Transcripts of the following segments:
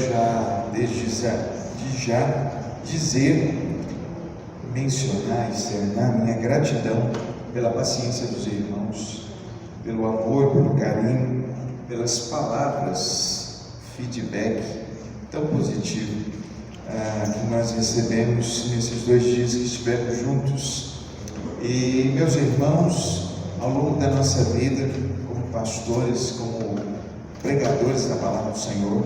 já mencionar, externar minha gratidão pela paciência dos irmãos, pelo amor, pelo carinho, pelas palavras, feedback tão positivo que nós recebemos nesses 2 dias que estivemos juntos. E meus irmãos, ao longo da nossa vida, como pastores, como pregadores da palavra do Senhor,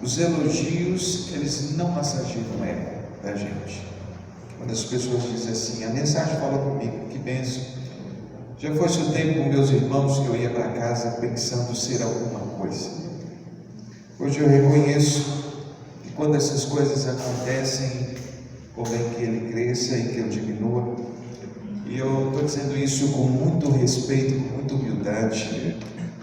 os elogios, eles não massageiam o ego da gente. Quando as pessoas dizem assim, a mensagem falou comigo, que bênção. Já foi o tempo com meus irmãos que eu ia para casa pensando ser alguma coisa. Hoje eu reconheço que quando essas coisas acontecem, convém que ele cresça e que eu diminua. E eu estou dizendo isso com muito respeito, com muita humildade,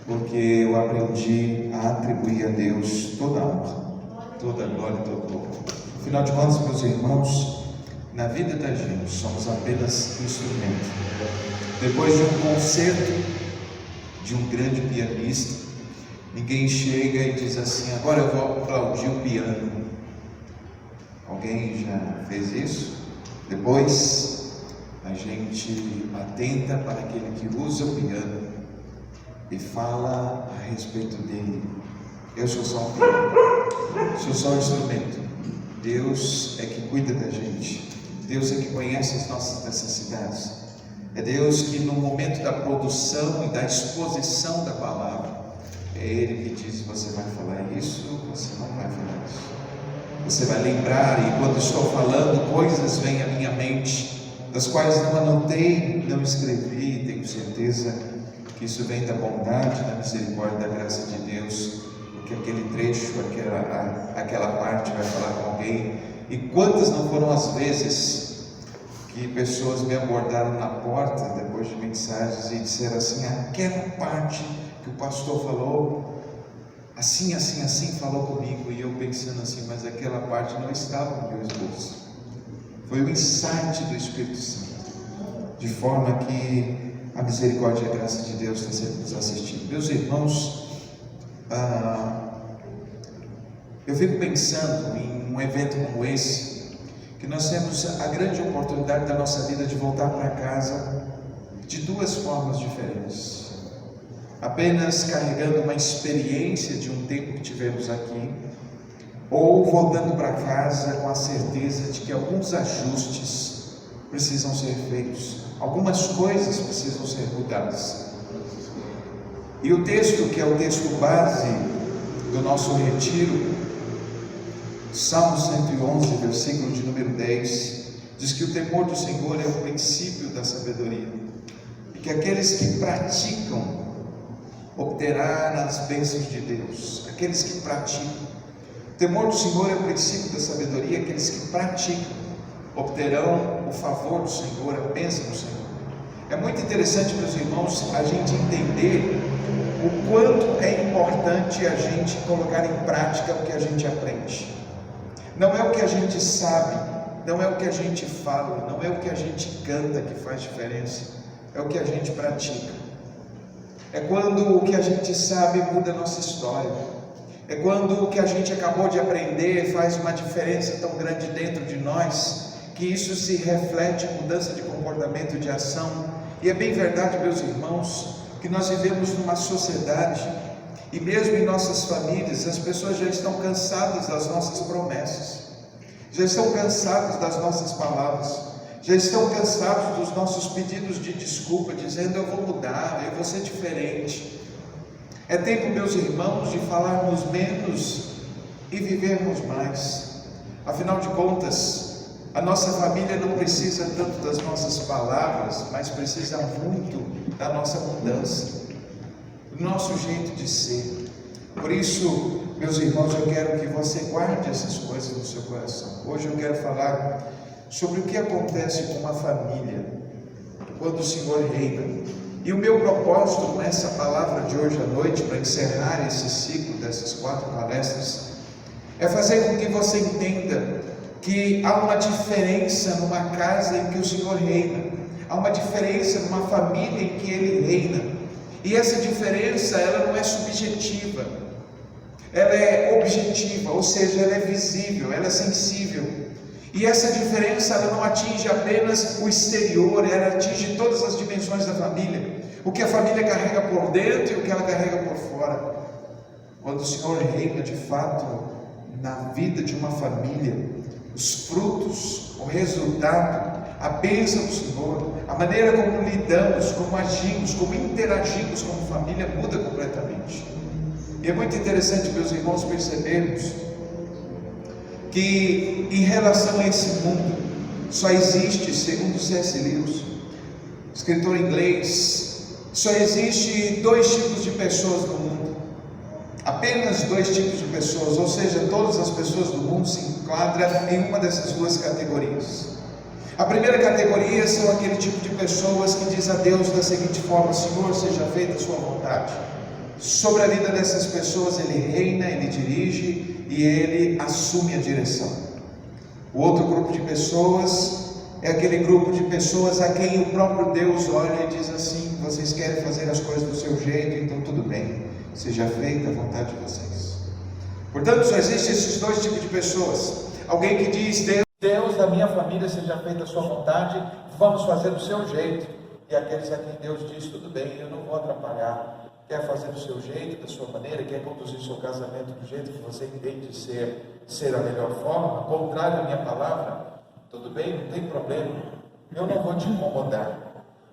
porque eu aprendi a atribuir a Deus toda a honra, toda a glória e todo o louvor. Afinal de contas, meus irmãos, na vida da gente somos apenas instrumento. Depois de um concerto de um grande pianista, ninguém chega e diz assim, agora eu vou aplaudir o piano. Alguém já fez isso? Depois a gente atenta para aquele que usa o piano e fala a respeito dele. Eu sou só um piano, sou só um instrumento. Deus é que cuida da gente. Deus é que conhece as nossas necessidades. É Deus que no momento da produção e da exposição da palavra, é Ele que diz, você vai falar isso, você não vai falar isso. Você vai lembrar, e quando estou falando, coisas vêm à minha mente, das quais não anotei, não escrevi, e tenho certeza que isso vem da bondade, da misericórdia, da graça de Deus, porque aquele trecho, aquela parte vai falar com alguém. E quantas não foram as vezes que pessoas me abordaram na porta depois de mensagens e disseram assim, aquela parte que o pastor falou, assim, assim, assim falou comigo, e eu pensando assim, mas aquela parte não estava no meu esboço. Foi o insight do Espírito Santo, de forma que a misericórdia e a graça de Deus está sempre nos assistindo. Meus irmãos, eu fico pensando em um evento como esse, que nós temos a grande oportunidade da nossa vida de voltar para casa de 2 formas diferentes. Apenas carregando uma experiência de um tempo que tivemos aqui, ou voltando para casa com a certeza de que alguns ajustes precisam ser feitos, algumas coisas precisam ser mudadas. E o texto, que é o texto base do nosso retiro, Salmo 111, versículo de número 10, diz que o temor do Senhor é o princípio da sabedoria, e que aqueles que praticam obterão as bênçãos de Deus. Aqueles que praticam, o temor do Senhor é o princípio da sabedoria, aqueles que praticam obterão o favor do Senhor, a bênção do Senhor. É muito interessante, meus irmãos, a gente entender o quanto é importante a gente colocar em prática o que a gente aprende. Não é o que a gente sabe, não é o que a gente fala, não é o que a gente canta que faz diferença, é o que a gente pratica. É quando o que a gente sabe muda a nossa história. É quando o que a gente acabou de aprender faz uma diferença tão grande dentro de nós, que isso se reflete em mudança de comportamento, de ação. E é bem verdade, meus irmãos, que nós vivemos numa sociedade, e mesmo em nossas famílias, as pessoas já estão cansadas das nossas promessas, já estão cansadas das nossas palavras, já estão cansados dos nossos pedidos de desculpa, dizendo, eu vou mudar, eu vou ser diferente. É tempo, meus irmãos, de falarmos menos e vivermos mais. Afinal de contas, a nossa família não precisa tanto das nossas palavras, mas precisa muito da nossa mudança, do nosso jeito de ser. Por isso, meus irmãos, eu quero que você guarde essas coisas no seu coração. Hoje eu quero falar sobre o que acontece com uma família quando o Senhor reina. E o meu propósito com essa palavra de hoje à noite, para encerrar esse ciclo dessas 4 palestras, é fazer com que você entenda que há uma diferença numa casa em que o Senhor reina, há uma diferença numa família em que Ele reina. E essa diferença, ela não é subjetiva. ela é objetiva, ou seja, ela é visível, ela é sensível. E essa diferença ela não atinge apenas o exterior, ela atinge todas as dimensões da família. O que a família carrega por dentro e o que ela carrega por fora. Quando o Senhor reina de fato na vida de uma família, os frutos, o resultado, a bênção do Senhor, a maneira como lidamos, como agimos, como interagimos como família muda completamente. E é muito interessante, meus irmãos, percebermos que em relação a esse mundo só existe, segundo C.S. Lewis, escritor inglês, só existe 2 tipos de pessoas no mundo. Apenas 2 tipos de pessoas, ou seja, todas as pessoas do mundo se enquadram em uma dessas 2 categorias. A primeira categoria são aquele tipo de pessoas que diz a Deus da seguinte forma: Senhor, seja feita a sua vontade. Sobre a vida dessas pessoas Ele reina, Ele dirige e Ele assume a direção. O outro grupo de pessoas é aquele grupo de pessoas a quem o próprio Deus olha e diz assim: vocês querem fazer as coisas do seu jeito, então tudo bem, seja feita a vontade de vocês. Portanto, só existem esses 2 tipos de pessoas. Alguém que diz: Deus, da minha família seja feita a sua vontade, vamos fazer do seu jeito. E aqueles a quem Deus diz: tudo bem, eu não vou atrapalhar. Quer fazer do seu jeito, da sua maneira, quer conduzir o seu casamento do jeito que você entende ser a melhor forma, contrário à minha palavra, tudo bem, não tem problema, eu não vou te incomodar.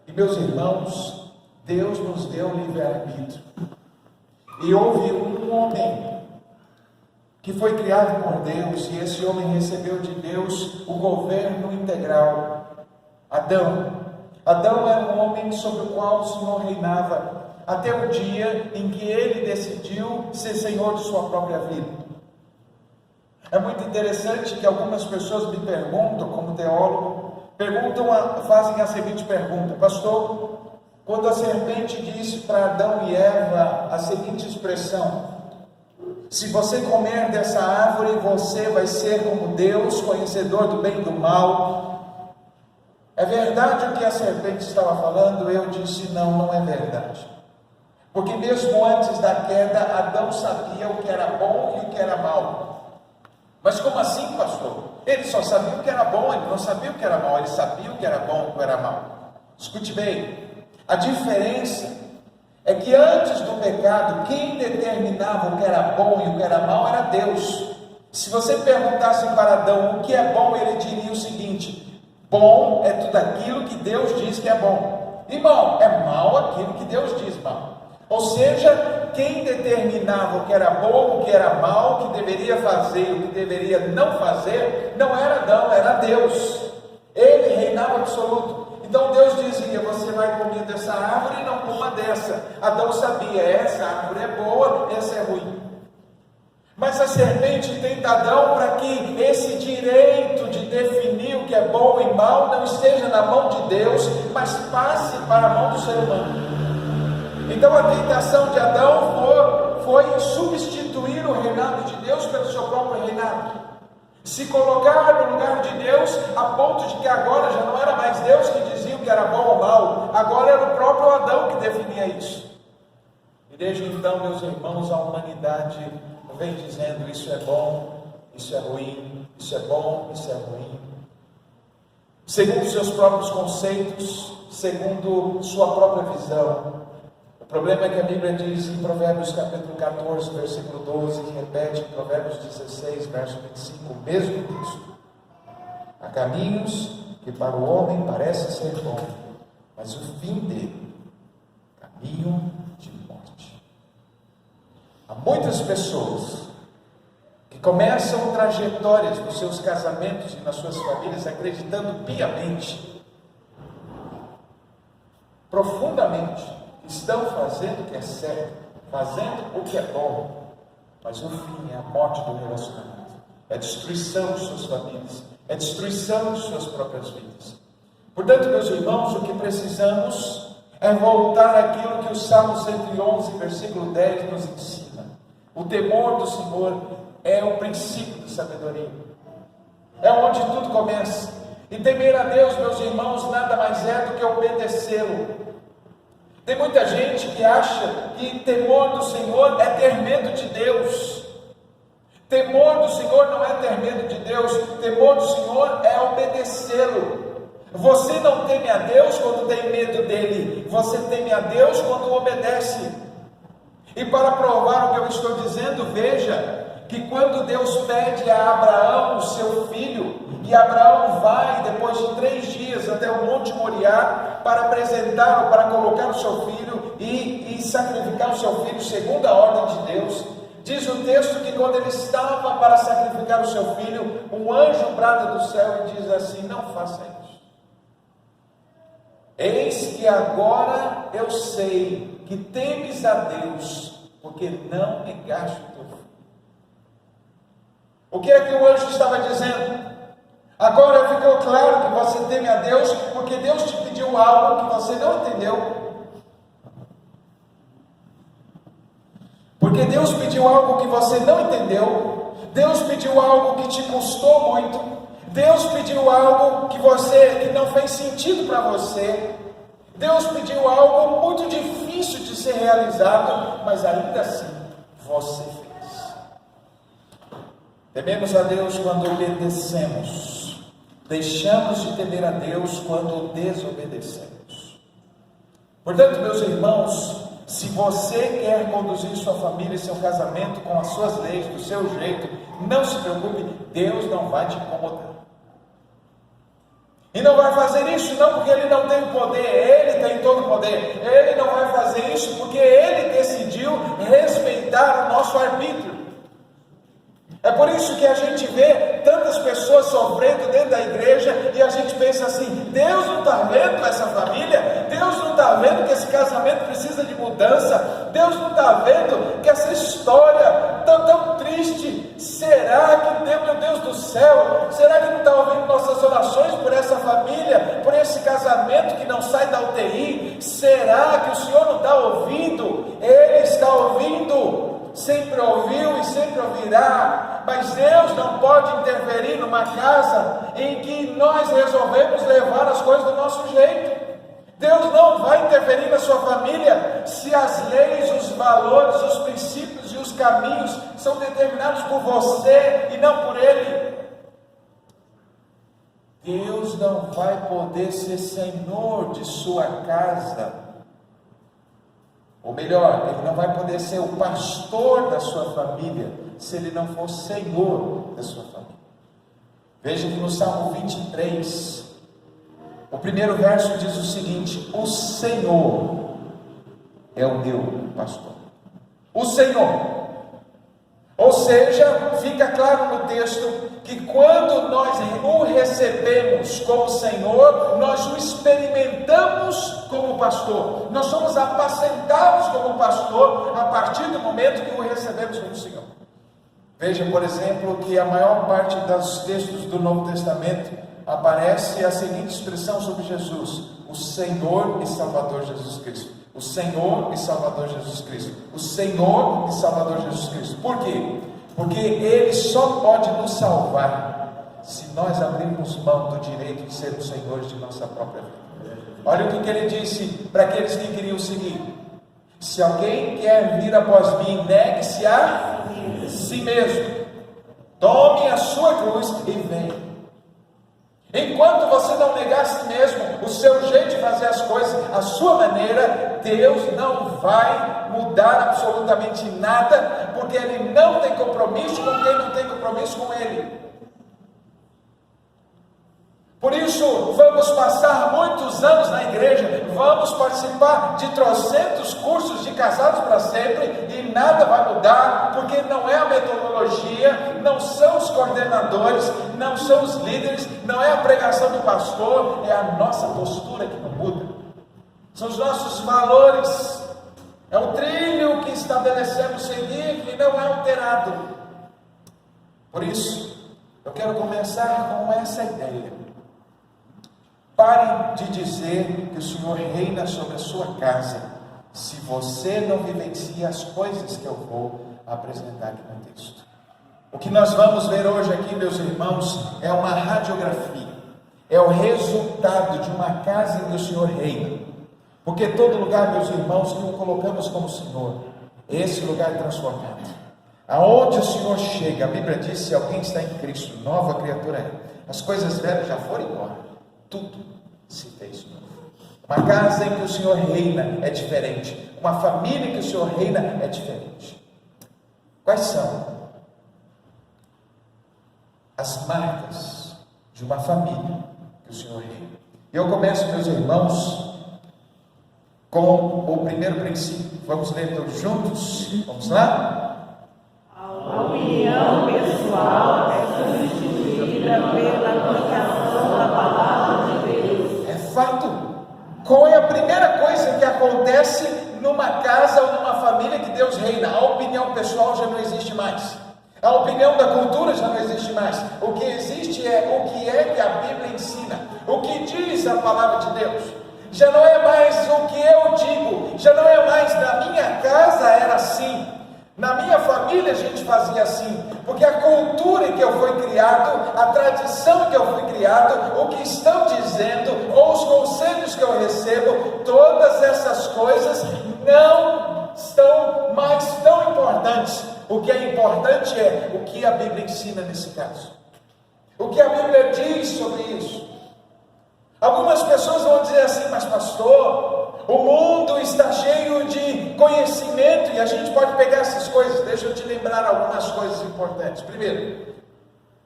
E meus irmãos, Deus nos deu livre-arbítrio. E houve um homem que foi criado por Deus, e esse homem recebeu de Deus o governo integral. Adão. Adão era um homem sobre o qual o Senhor reinava, até o dia em que ele decidiu ser senhor de sua própria vida. É muito interessante que algumas pessoas me perguntam, como teólogo, fazem a seguinte pergunta: pastor, quando a serpente disse para Adão e Eva a seguinte expressão: se você comer dessa árvore, você vai ser como Deus, conhecedor do bem e do mal. É verdade o que a serpente estava falando? Eu disse: não, não é verdade. Porque mesmo antes da queda, Adão sabia o que era bom e o que era mal. Mas como assim, pastor? Ele só sabia o que era bom, ele não sabia o que era mal, ele sabia o que era bom e o que era mal. Escute bem, a diferença é que antes do pecado, quem determinava o que era bom e o que era mal era Deus. Se você perguntasse para Adão o que é bom, ele diria o seguinte: bom é tudo aquilo que Deus diz que é bom, e mal é mal aquilo que Deus diz mal. Ou seja, quem determinava o que era bom, o que era mal, o que deveria fazer, o que deveria não fazer, não era Adão, era Deus. Ele reinava absoluto. Então Deus dizia: você vai comer dessa árvore e não coma dessa. Adão sabia: essa árvore é boa, essa é ruim. Mas a serpente tenta Adão para que esse direito de definir o que é bom e mal não esteja na mão de Deus, mas passe para a mão do ser humano. Então a tentação de Adão foi substituir o reinado de Deus pelo seu próprio reinado, se colocar no lugar de Deus, a ponto de que agora já não era mais Deus que dizia o que era bom ou mal, agora era o próprio Adão que definia isso. E desde então, meus irmãos, a humanidade vem dizendo: isso é bom, isso é ruim, isso é bom, isso é ruim, segundo seus próprios conceitos, segundo sua própria visão. O problema é que a Bíblia diz em Provérbios capítulo 14, versículo 12, e repete em Provérbios 16, verso 25, o mesmo texto: há caminhos que para o homem parecem ser bons, mas o fim dele, caminho de morte. Há muitas pessoas que começam trajetórias nos seus casamentos e nas suas famílias acreditando piamente, profundamente, estão fazendo o que é certo, fazendo o que é bom, mas o fim é a morte do relacionamento, é a destruição de suas famílias, é a destruição de suas próprias vidas. Portanto, meus irmãos, o que precisamos é voltar àquilo que o Salmo 111, versículo 10 nos ensina: o temor do Senhor é o princípio de sabedoria, é onde tudo começa. E temer a Deus, meus irmãos, nada mais é do que obedecê-lo. Tem muita gente que acha que temor do Senhor é ter medo de Deus. Temor do Senhor não é ter medo de Deus, temor do Senhor é obedecê-lo. Você não teme a Deus quando tem medo dele, você teme a Deus quando obedece. E para provar o que eu estou dizendo, veja que quando Deus pede a Abraão o seu filho, e Abraão vai depois de 3 dias até o Monte Moriá para apresentá-lo, para colocar o seu filho e sacrificar o seu filho segundo a ordem de Deus, diz o texto que quando ele estava para sacrificar o seu filho, um anjo brada do céu e diz assim: não faça isso. Eis que agora eu sei que temes a Deus, porque não negaste o teu filho. O que é que o anjo estava dizendo? Agora ficou claro que você teme a Deus, porque Deus te pediu algo que você não entendeu. Porque Deus pediu algo que você não entendeu. Deus pediu algo que te custou muito. Deus pediu algo que não fez sentido para você. Deus pediu algo muito difícil de ser realizado, mas ainda assim você fez. Tememos a Deus quando obedecemos. Deixamos de temer a Deus quando desobedecemos. Portanto, meus irmãos, se você quer conduzir sua família e seu casamento com as suas leis, do seu jeito, não se preocupe, Deus não vai te incomodar. E não vai fazer isso não porque Ele não tem o poder, Ele tem todo o poder. Ele não vai fazer isso porque Ele decidiu respeitar o nosso arbítrio. É por isso que a gente vê tantas pessoas sofrendo dentro da igreja e a gente pensa assim: Deus não está vendo essa família? Deus não está vendo que esse casamento precisa de mudança? Deus não está vendo que essa história tão triste? Será que Deus, meu Deus do céu, será que não está ouvindo nossas orações por essa família, por esse casamento que não sai da UTI? Será que o Senhor não está ouvindo? Ele está ouvindo. Sempre ouviu e sempre ouvirá, mas Deus não pode interferir numa casa em que nós resolvemos levar as coisas do nosso jeito. Deus não vai interferir na sua família se as leis, os valores, os princípios e os caminhos são determinados por você e não por Ele. Deus não vai poder ser senhor de sua casa. Ou melhor, Ele não vai poder ser o pastor da sua família, se Ele não for senhor da sua família. Veja que no Salmo 23, o primeiro verso diz o seguinte: o Senhor é o meu pastor. O Senhor. Ou seja, fica claro no texto que quando nós o recebemos como Senhor, nós o experimentamos como pastor. Nós somos apacentados como pastor a partir do momento que o recebemos como Senhor. Veja, por exemplo, que a maior parte dos textos do Novo Testamento aparece a seguinte expressão sobre Jesus: o Senhor e Salvador Jesus Cristo. O Senhor e Salvador Jesus Cristo. O Senhor e Salvador Jesus Cristo. Por quê? Porque Ele só pode nos salvar se nós abrirmos mão do direito de sermos senhores de nossa própria vida. Olha o que Ele disse para aqueles que queriam seguir: se alguém quer vir após mim, negue-se a si mesmo, tome a sua cruz e venha. Enquanto você não negar a si mesmo, o seu jeito de fazer as coisas, a sua maneira, Deus não vai mudar absolutamente nada, porque Ele não tem compromisso com quem não tem compromisso com Ele. Por isso, vamos passar muitos anos na igreja, vamos participar de trocentos cursos de casados para sempre, e nada vai mudar, porque não é a metodologia, não são os coordenadores, não são os líderes, não é a pregação do pastor, é a nossa postura que não muda, são os nossos valores, é o trilho que estabelecemos seguir, que não é alterado. Por isso, eu quero começar com essa ideia. Pare de dizer que o Senhor reina sobre a sua casa, se você não vivencia as coisas que eu vou apresentar aqui no texto. O que nós vamos ver hoje aqui, meus irmãos, é uma radiografia, é o resultado de uma casa em que o Senhor reina. Porque todo lugar, meus irmãos, que o colocamos como Senhor, esse lugar é transformado. Aonde o Senhor chega, a Bíblia diz: se alguém está em Cristo, nova criatura é. As coisas velhas já foram embora, tudo se fez novo. Uma casa em que o Senhor reina é diferente, uma família em que o Senhor reina é diferente. Quais são as marcas de uma família que o Senhor reina? Eu começo, meus irmãos, com o primeiro princípio. Vamos ler todos juntos? Vamos lá? A opinião pessoal é substituída pela aplicação da palavra de Deus. É fato. Qual é a primeira coisa que acontece numa casa ou numa família que Deus reina? A opinião pessoal já não existe mais. A opinião da cultura já não existe mais. O que existe é o que a Bíblia ensina. O que diz a palavra de Deus. Já não é mais o que eu digo. Já não é mais na minha casa era assim. Na minha família a gente fazia assim, porque a cultura em que eu fui criado, a tradição em que eu fui criado, o que estão dizendo, ou os conselhos que eu recebo, todas essas coisas não estão mais tão importantes. O que é importante é o que a Bíblia ensina nesse caso. O que a Bíblia diz sobre isso. Algumas pessoas vão dizer assim: mas pastor, o mundo está cheio de conhecimento e a gente pode pegar essas coisas. Deixa eu te lembrar algumas coisas importantes. Primeiro,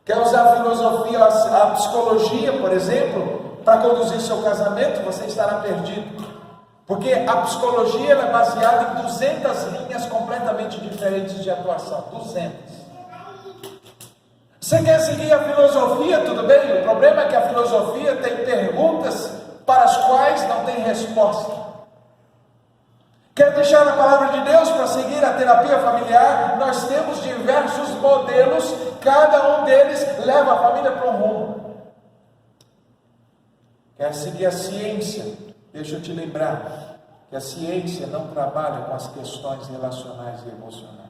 quer usar a filosofia, a psicologia, por exemplo, para conduzir seu casamento? Você estará perdido. Porque a psicologia ela é baseada em 200 linhas completamente diferentes de atuação. 200. Você quer seguir a filosofia? Tudo bem. O problema é que a filosofia tem perguntas para as quais não tem resposta. Quer deixar a palavra de Deus para seguir a terapia familiar? Nós temos diversos modelos, cada um deles leva a família para um rumo. Quer seguir a ciência? Deixa eu te lembrar que a ciência não trabalha com as questões relacionais e emocionais.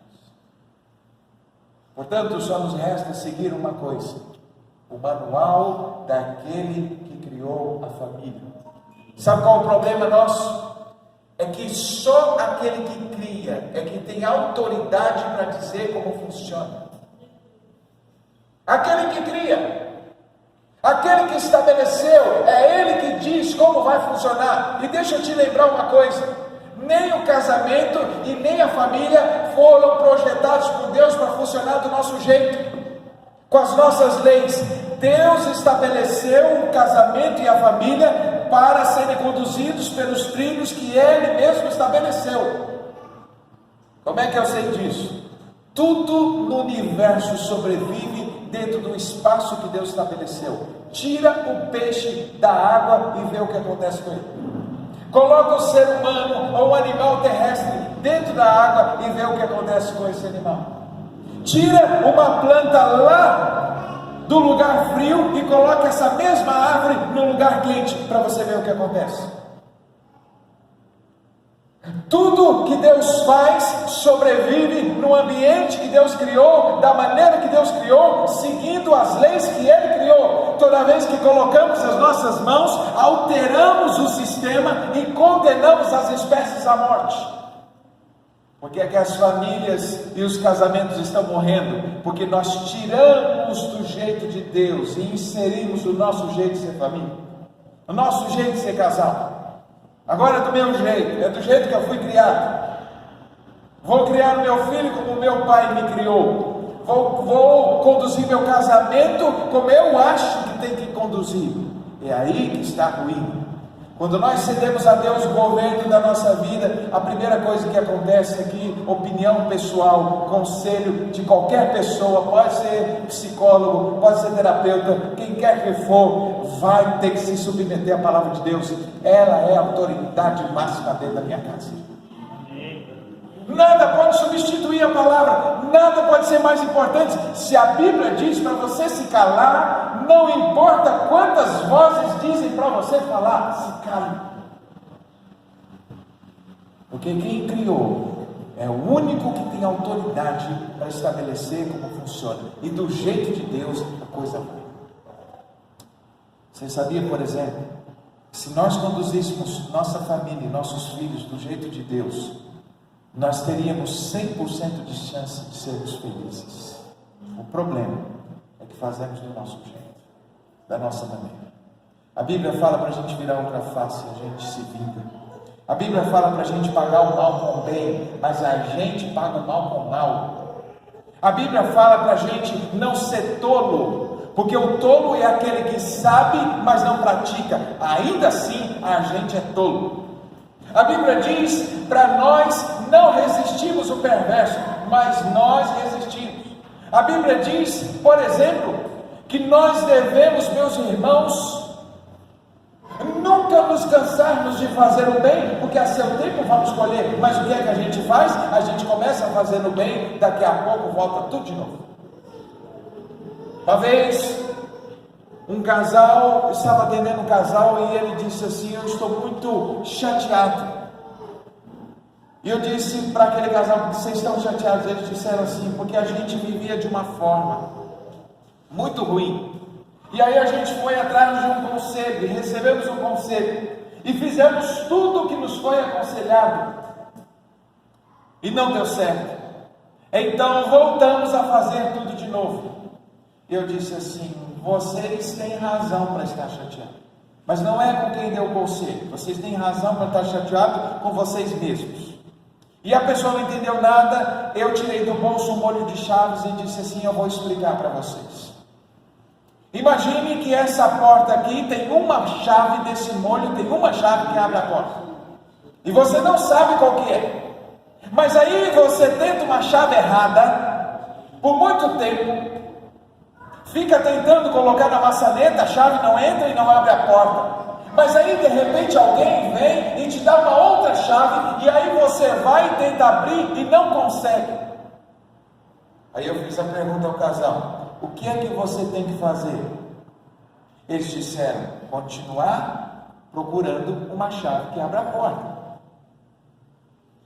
Portanto, só nos resta seguir uma coisa: o manual daquele que criou a família. Sabe qual é o problema nosso? É que só aquele que cria é que tem autoridade para dizer como funciona. Aquele que cria, aquele que estabeleceu, é ele que diz como vai funcionar. E deixa eu te lembrar uma coisa: nem o casamento e nem a família foram projetados por Deus para funcionar do nosso jeito, com as nossas leis. Deus estabeleceu o casamento e a família para serem conduzidos pelos trilhos que Ele mesmo estabeleceu. Como é que eu sei disso? Tudo no universo sobrevive dentro do espaço que Deus estabeleceu. Tira o peixe da água e vê o que acontece com ele. Coloca o ser humano ou o animal terrestre dentro da água e vê o que acontece com esse animal. Tira uma planta lá do lugar frio e coloca essa mesma árvore no lugar quente para você ver o que acontece. Tudo que Deus faz sobrevive no ambiente que Deus criou, da maneira que Deus criou, seguindo as leis que Ele criou. Toda vez que colocamos as nossas mãos, alteramos o sistema e condenamos as espécies à morte. Porque é que as famílias e os casamentos estão morrendo? Porque nós tiramos do jeito de Deus e inserimos o nosso jeito de ser família, o nosso jeito de ser casal. Agora é do meu jeito, é do jeito que eu fui criado. Vou criar o meu filho como meu pai me criou. Vou conduzir meu casamento como eu acho que tem que conduzir. É aí que está ruim. Quando nós cedemos a Deus o governo da nossa vida, a primeira coisa que acontece é que opinião pessoal, conselho de qualquer pessoa, pode ser psicólogo, pode ser terapeuta, quem quer que for, vai ter que se submeter à palavra de Deus. Ela é a autoridade máxima dentro da minha casa. Nada pode substituir a palavra, nada pode ser mais importante. Se a Bíblia diz para você se calar, não importa quantas vozes dizem para você falar, se cale. Porque quem criou é o único que tem autoridade para estabelecer como funciona. E do jeito de Deus a coisa vai. Você sabia, por exemplo, que se nós conduzíssemos nossa família e nossos filhos do jeito de Deus, nós teríamos 100% de chance de sermos felizes. O problema é que fazemos do nosso jeito, da nossa maneira. A Bíblia fala para a gente virar outra face, a gente se vinga. A Bíblia fala para a gente pagar o mal com o bem, mas a gente paga o mal com o mal. A Bíblia fala para a gente não ser tolo, porque o tolo é aquele que sabe, mas não pratica. Ainda assim, a gente é tolo. A Bíblia diz para nós não resistimos o perverso, mas nós resistimos. A Bíblia diz, por exemplo, que nós devemos, meus irmãos, nunca nos cansarmos de fazer o bem, porque a seu tempo vamos colher. Mas o que é que a gente faz? A gente começa a fazer o bem, daqui a pouco volta tudo de novo. Uma vez, um casal, estava atendendo um casal e ele disse assim: eu estou muito chateado. E eu disse para aquele casal: vocês estão chateados? Eles disseram assim: porque a gente vivia de uma forma muito ruim. E aí a gente foi atrás de um conselho, e recebemos um conselho, e fizemos tudo o que nos foi aconselhado, e não deu certo. Então voltamos a fazer tudo de novo. Eu disse assim: vocês têm razão para estar chateados, mas não é com quem deu o conselho. Vocês têm razão para estar chateados com vocês mesmos. E a pessoa não entendeu nada. Eu tirei do bolso um molho de chaves e disse assim: eu vou explicar para vocês. Imagine que essa porta aqui tem uma chave desse molho, tem uma chave que abre a porta. E você não sabe qual que é. Mas aí você tenta uma chave errada, por muito tempo, fica tentando colocar na maçaneta, a chave não entra e não abre a porta. Mas aí de repente alguém vem e te dá uma outra chave, e aí você vai e tenta abrir e não consegue. Aí eu fiz a pergunta ao casal: o que é que você tem que fazer? Eles disseram: continuar procurando uma chave que abra a porta.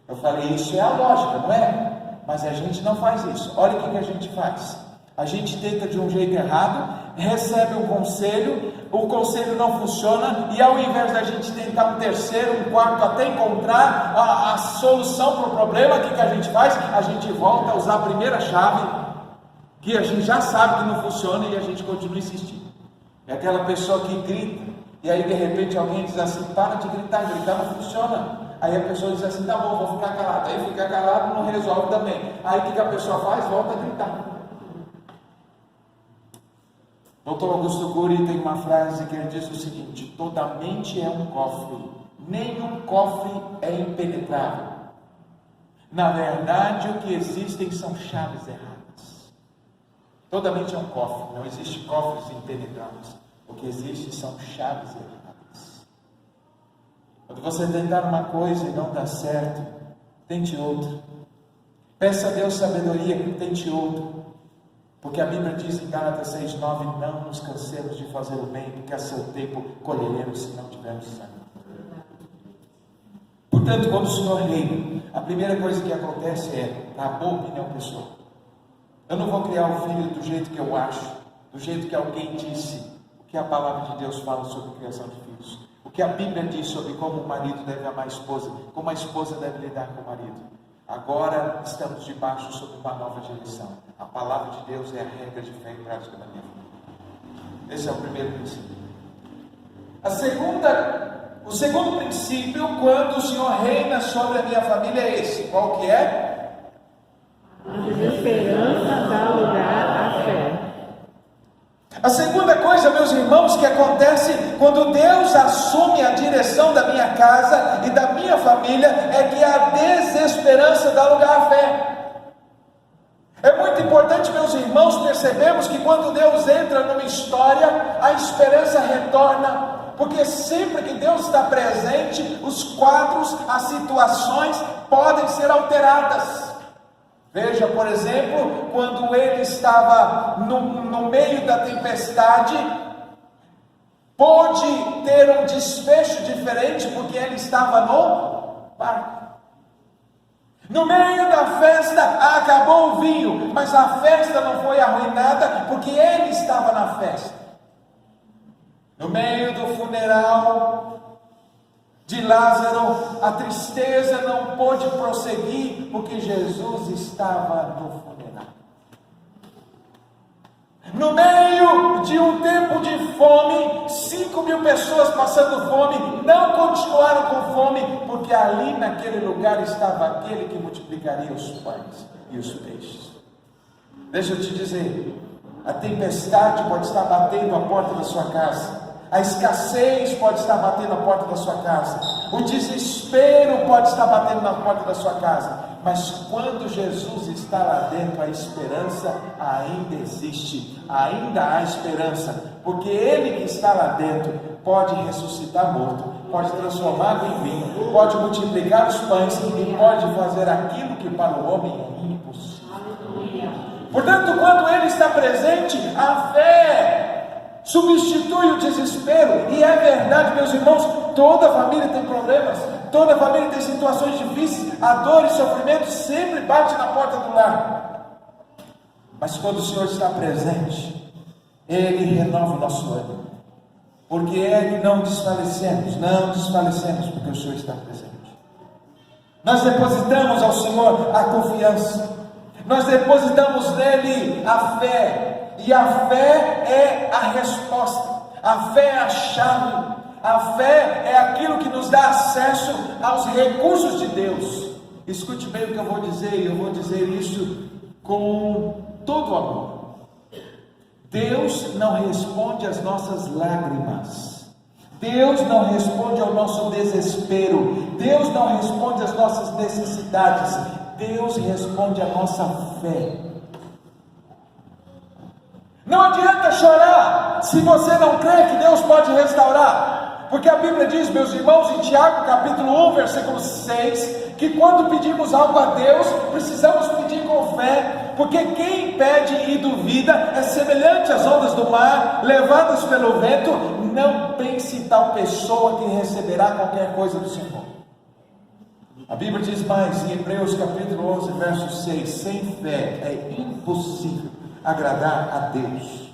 Eu falei: isso é a lógica, não é? Mas a gente não faz isso. Olha o que a gente faz. A gente tenta de um jeito errado, recebe um conselho, o conselho não funciona, e ao invés da gente tentar um terceiro, um quarto, até encontrar a solução para o problema, o que a gente faz? A gente volta a usar a primeira chave, que a gente já sabe que não funciona, e a gente continua insistindo. É aquela pessoa que grita, e aí de repente alguém diz assim: para de gritar não funciona. Aí a pessoa diz assim: tá bom, vou ficar calado. Aí ficar calado não resolve também. Aí o que a pessoa faz? Volta a gritar. Dr. Augusto Cury tem uma frase que ele diz o seguinte: toda mente é um cofre, nenhum cofre é impenetrável. Na verdade, o que existem são chaves erradas. Toda mente é um cofre, não existe cofres impenetráveis. O que existe são chaves erradas. Quando você tentar uma coisa e não dá certo, tente outra. Peça a Deus sabedoria, tente outra. Porque a Bíblia diz em Gálatas 6:9: não nos cansemos de fazer o bem, porque a seu tempo colheremos se não tivermos sangue. Portanto, quando o Senhor reina, a primeira coisa que acontece é a boa opinião pessoal. Eu não vou criar o filho do jeito que eu acho, do jeito que alguém disse. O que a palavra de Deus fala sobre a criação de filhos, o que a Bíblia diz sobre como o marido deve amar a esposa, como a esposa deve lidar com o marido. Agora estamos debaixo sobre uma nova direção. A palavra de Deus é a regra de fé e prática da minha vida. Esse é o primeiro princípio. O segundo princípio, quando o Senhor reina sobre a minha família, é esse. Qual que é? A desesperança dá lugar à fé. A segunda coisa, meus irmãos, que acontece quando Deus assume a direção da minha casa e da minha família, é que a desesperança dá lugar à fé. É muito importante, meus irmãos, percebemos que quando Deus entra numa história, a esperança retorna, porque sempre que Deus está presente, os quadros, as situações podem ser alteradas. Veja, por exemplo, quando ele estava no meio da tempestade, pôde ter um desfecho diferente, porque ele estava no barco. No meio da festa, acabou o vinho, mas a festa não foi arruinada, porque ele estava na festa. No meio do funeral de Lázaro, a tristeza não pôde prosseguir, porque Jesus estava no funeral. No meio de um tempo de fome, 5.000 pessoas passando fome, não continuaram com fome, porque ali naquele lugar estava aquele que multiplicaria os pães e os peixes. Deixa eu te dizer, a tempestade pode estar batendo a porta da sua casa, a escassez pode estar batendo a porta da sua casa, o desespero pode estar batendo na porta da sua casa, mas quando Jesus está lá dentro, a esperança ainda existe, ainda há esperança, porque Ele que está lá dentro pode ressuscitar morto, pode transformar água em vinho, pode multiplicar os pães e pode fazer aquilo que para o homem é impossível. Portanto, quando Ele está presente, a fé substitui o desespero. E é verdade, meus irmãos, toda família tem problemas, toda família tem situações difíceis, a dor e sofrimento sempre bate na porta do lar. Mas quando o Senhor está presente, Ele renova o nosso ânimo, porque é que não desfalecemos, porque o Senhor está presente. Nós depositamos ao Senhor a confiança, nós depositamos nele a fé, e a fé é a resposta, a fé é a chave, a fé é aquilo que nos dá acesso aos recursos de Deus. Escute bem o que eu vou dizer, e eu vou dizer isso com todo amor. Deus não responde às nossas lágrimas, Deus não responde ao nosso desespero, Deus não responde às nossas necessidades, Deus responde à nossa fé. Não adianta chorar se você não crê que Deus pode restaurar, porque a Bíblia diz, meus irmãos, em Tiago capítulo 1, versículo 6, que quando pedimos algo a Deus, precisamos pedir com fé, porque quem pede e duvida é semelhante às ondas do mar, levadas pelo vento. Não pense em tal pessoa que receberá qualquer coisa do Senhor. A Bíblia diz mais, em Hebreus capítulo 11, verso 6, sem fé é impossível agradar a Deus.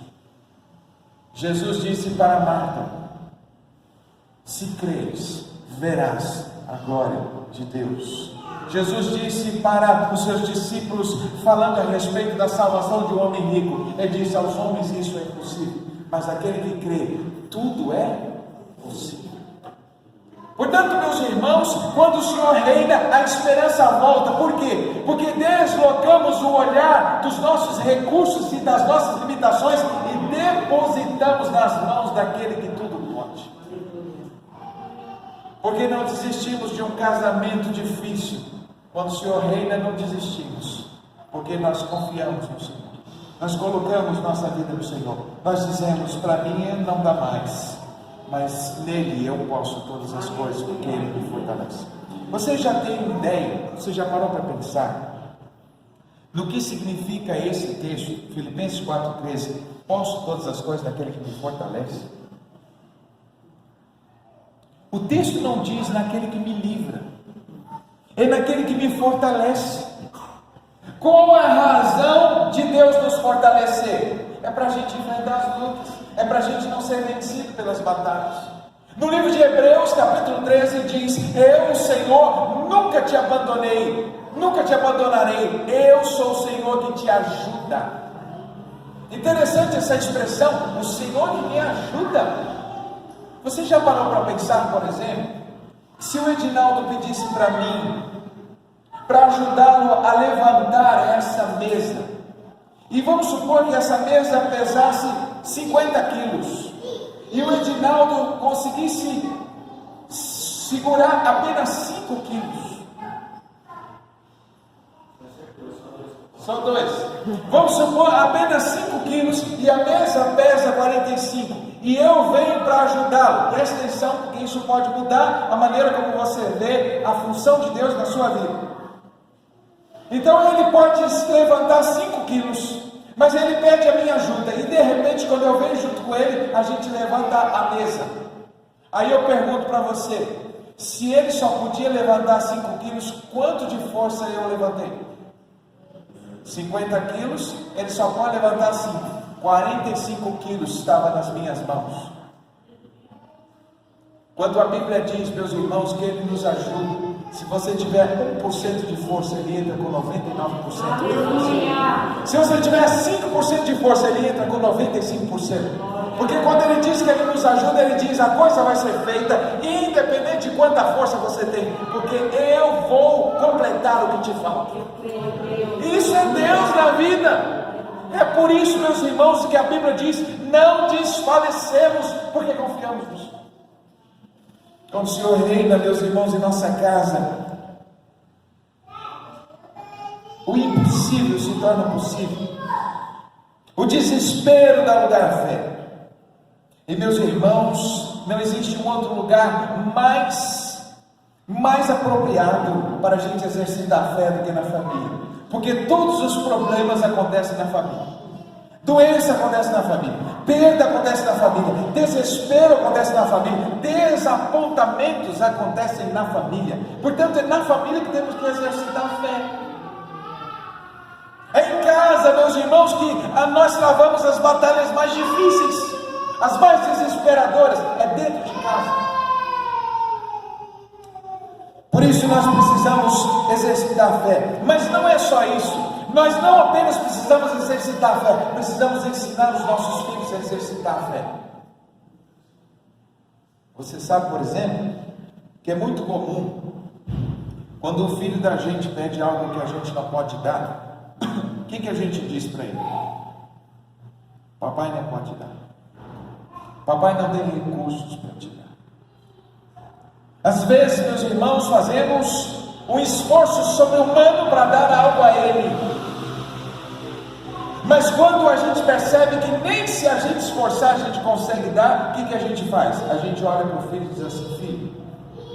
Jesus disse para Marta, se creres, verás a glória de Deus. Jesus disse para os seus discípulos, falando a respeito da salvação de um homem rico, Ele disse aos homens, isso é impossível, mas aquele que crê, tudo é possível. Portanto, meus irmãos, quando o Senhor reina, a esperança volta. Por quê? Porque deslocamos o olhar dos nossos recursos e das nossas limitações e depositamos nas mãos daquele que tudo pode. Porque não desistimos de um casamento difícil. Quando o Senhor reina, não desistimos, porque nós confiamos no Senhor, nós colocamos nossa vida no Senhor, nós dizemos, para mim não dá mais, mas nele eu posso todas as coisas, porque Ele me fortalece. Você já tem ideia, você já parou para pensar no que significa esse texto, Filipenses 4,13, posso todas as coisas naquele que me fortalece? O texto não diz naquele que me livra, é naquele que me fortalece. Qual a razão de Deus nos fortalecer? É para a gente enfrentar as lutas, é para a gente não ser vencido pelas batalhas. No livro de Hebreus, capítulo 13, diz, eu, Senhor, nunca te abandonei, nunca te abandonarei, eu sou o Senhor que te ajuda. Interessante essa expressão, o Senhor que me ajuda. Você já parou para pensar, por exemplo, se o Edinaldo pedisse para mim, para ajudá-lo a levantar essa mesa, e vamos supor que essa mesa pesasse 50 quilos, e o Edinaldo conseguisse segurar apenas 5 quilos, são dois, vamos supor apenas 5 quilos, e a mesa pesa 45, e eu venho para ajudá-lo. Presta atenção, porque isso pode mudar a maneira como você vê a função de Deus na sua vida. Então ele pode levantar 5 quilos, mas ele pede a minha ajuda, e de repente quando eu venho junto com ele, a gente levanta a mesa. Aí eu pergunto para você, se ele só podia levantar 5 quilos, quanto de força eu levantei? 50 quilos, ele só pode levantar 5. 45 quilos estava nas minhas mãos. Quando a Bíblia diz, meus irmãos, que Ele nos ajuda, se você tiver 1% de força, Ele entra com 99% de força. Se você tiver 5% de força, Ele entra com 95%. Porque quando Ele diz que Ele nos ajuda, Ele diz, a coisa vai ser feita, independente de quanta força você tem, porque eu vou completar o que te falta. Isso é Deus na vida. É por isso, meus irmãos, que a Bíblia diz, não desfalecemos, porque confiamos no Senhor. Quando o Senhor reina, meus irmãos, em nossa casa, o impossível se torna possível. O desespero dá lugar à fé. E meus irmãos, não existe um outro lugar mais apropriado para a gente exercitar a fé do que na família. Porque todos os problemas acontecem na família. Doença acontece na família, perda acontece na família, desespero acontece na família, desapontamentos acontecem na família. Portanto, é na família que temos que exercitar a fé. É em casa, meus irmãos, que nós travamos as batalhas mais difíceis, as mais desesperadoras, é dentro de casa. Por isso nós precisamos exercitar a fé. Mas não é só isso. Nós não apenas precisamos exercitar a fé, precisamos ensinar os nossos filhos a exercitar a fé. Você sabe, por exemplo, que é muito comum, quando o filho da gente pede algo que a gente não pode dar, o que a gente diz para ele? Papai não pode dar. Papai não tem recursos para te dar. Às vezes, meus irmãos, fazemos um esforço sobre-humano para dar algo a Ele. Mas quando a gente percebe que nem se a gente esforçar a gente consegue dar, o que a gente faz? A gente olha para o filho e diz assim: filho,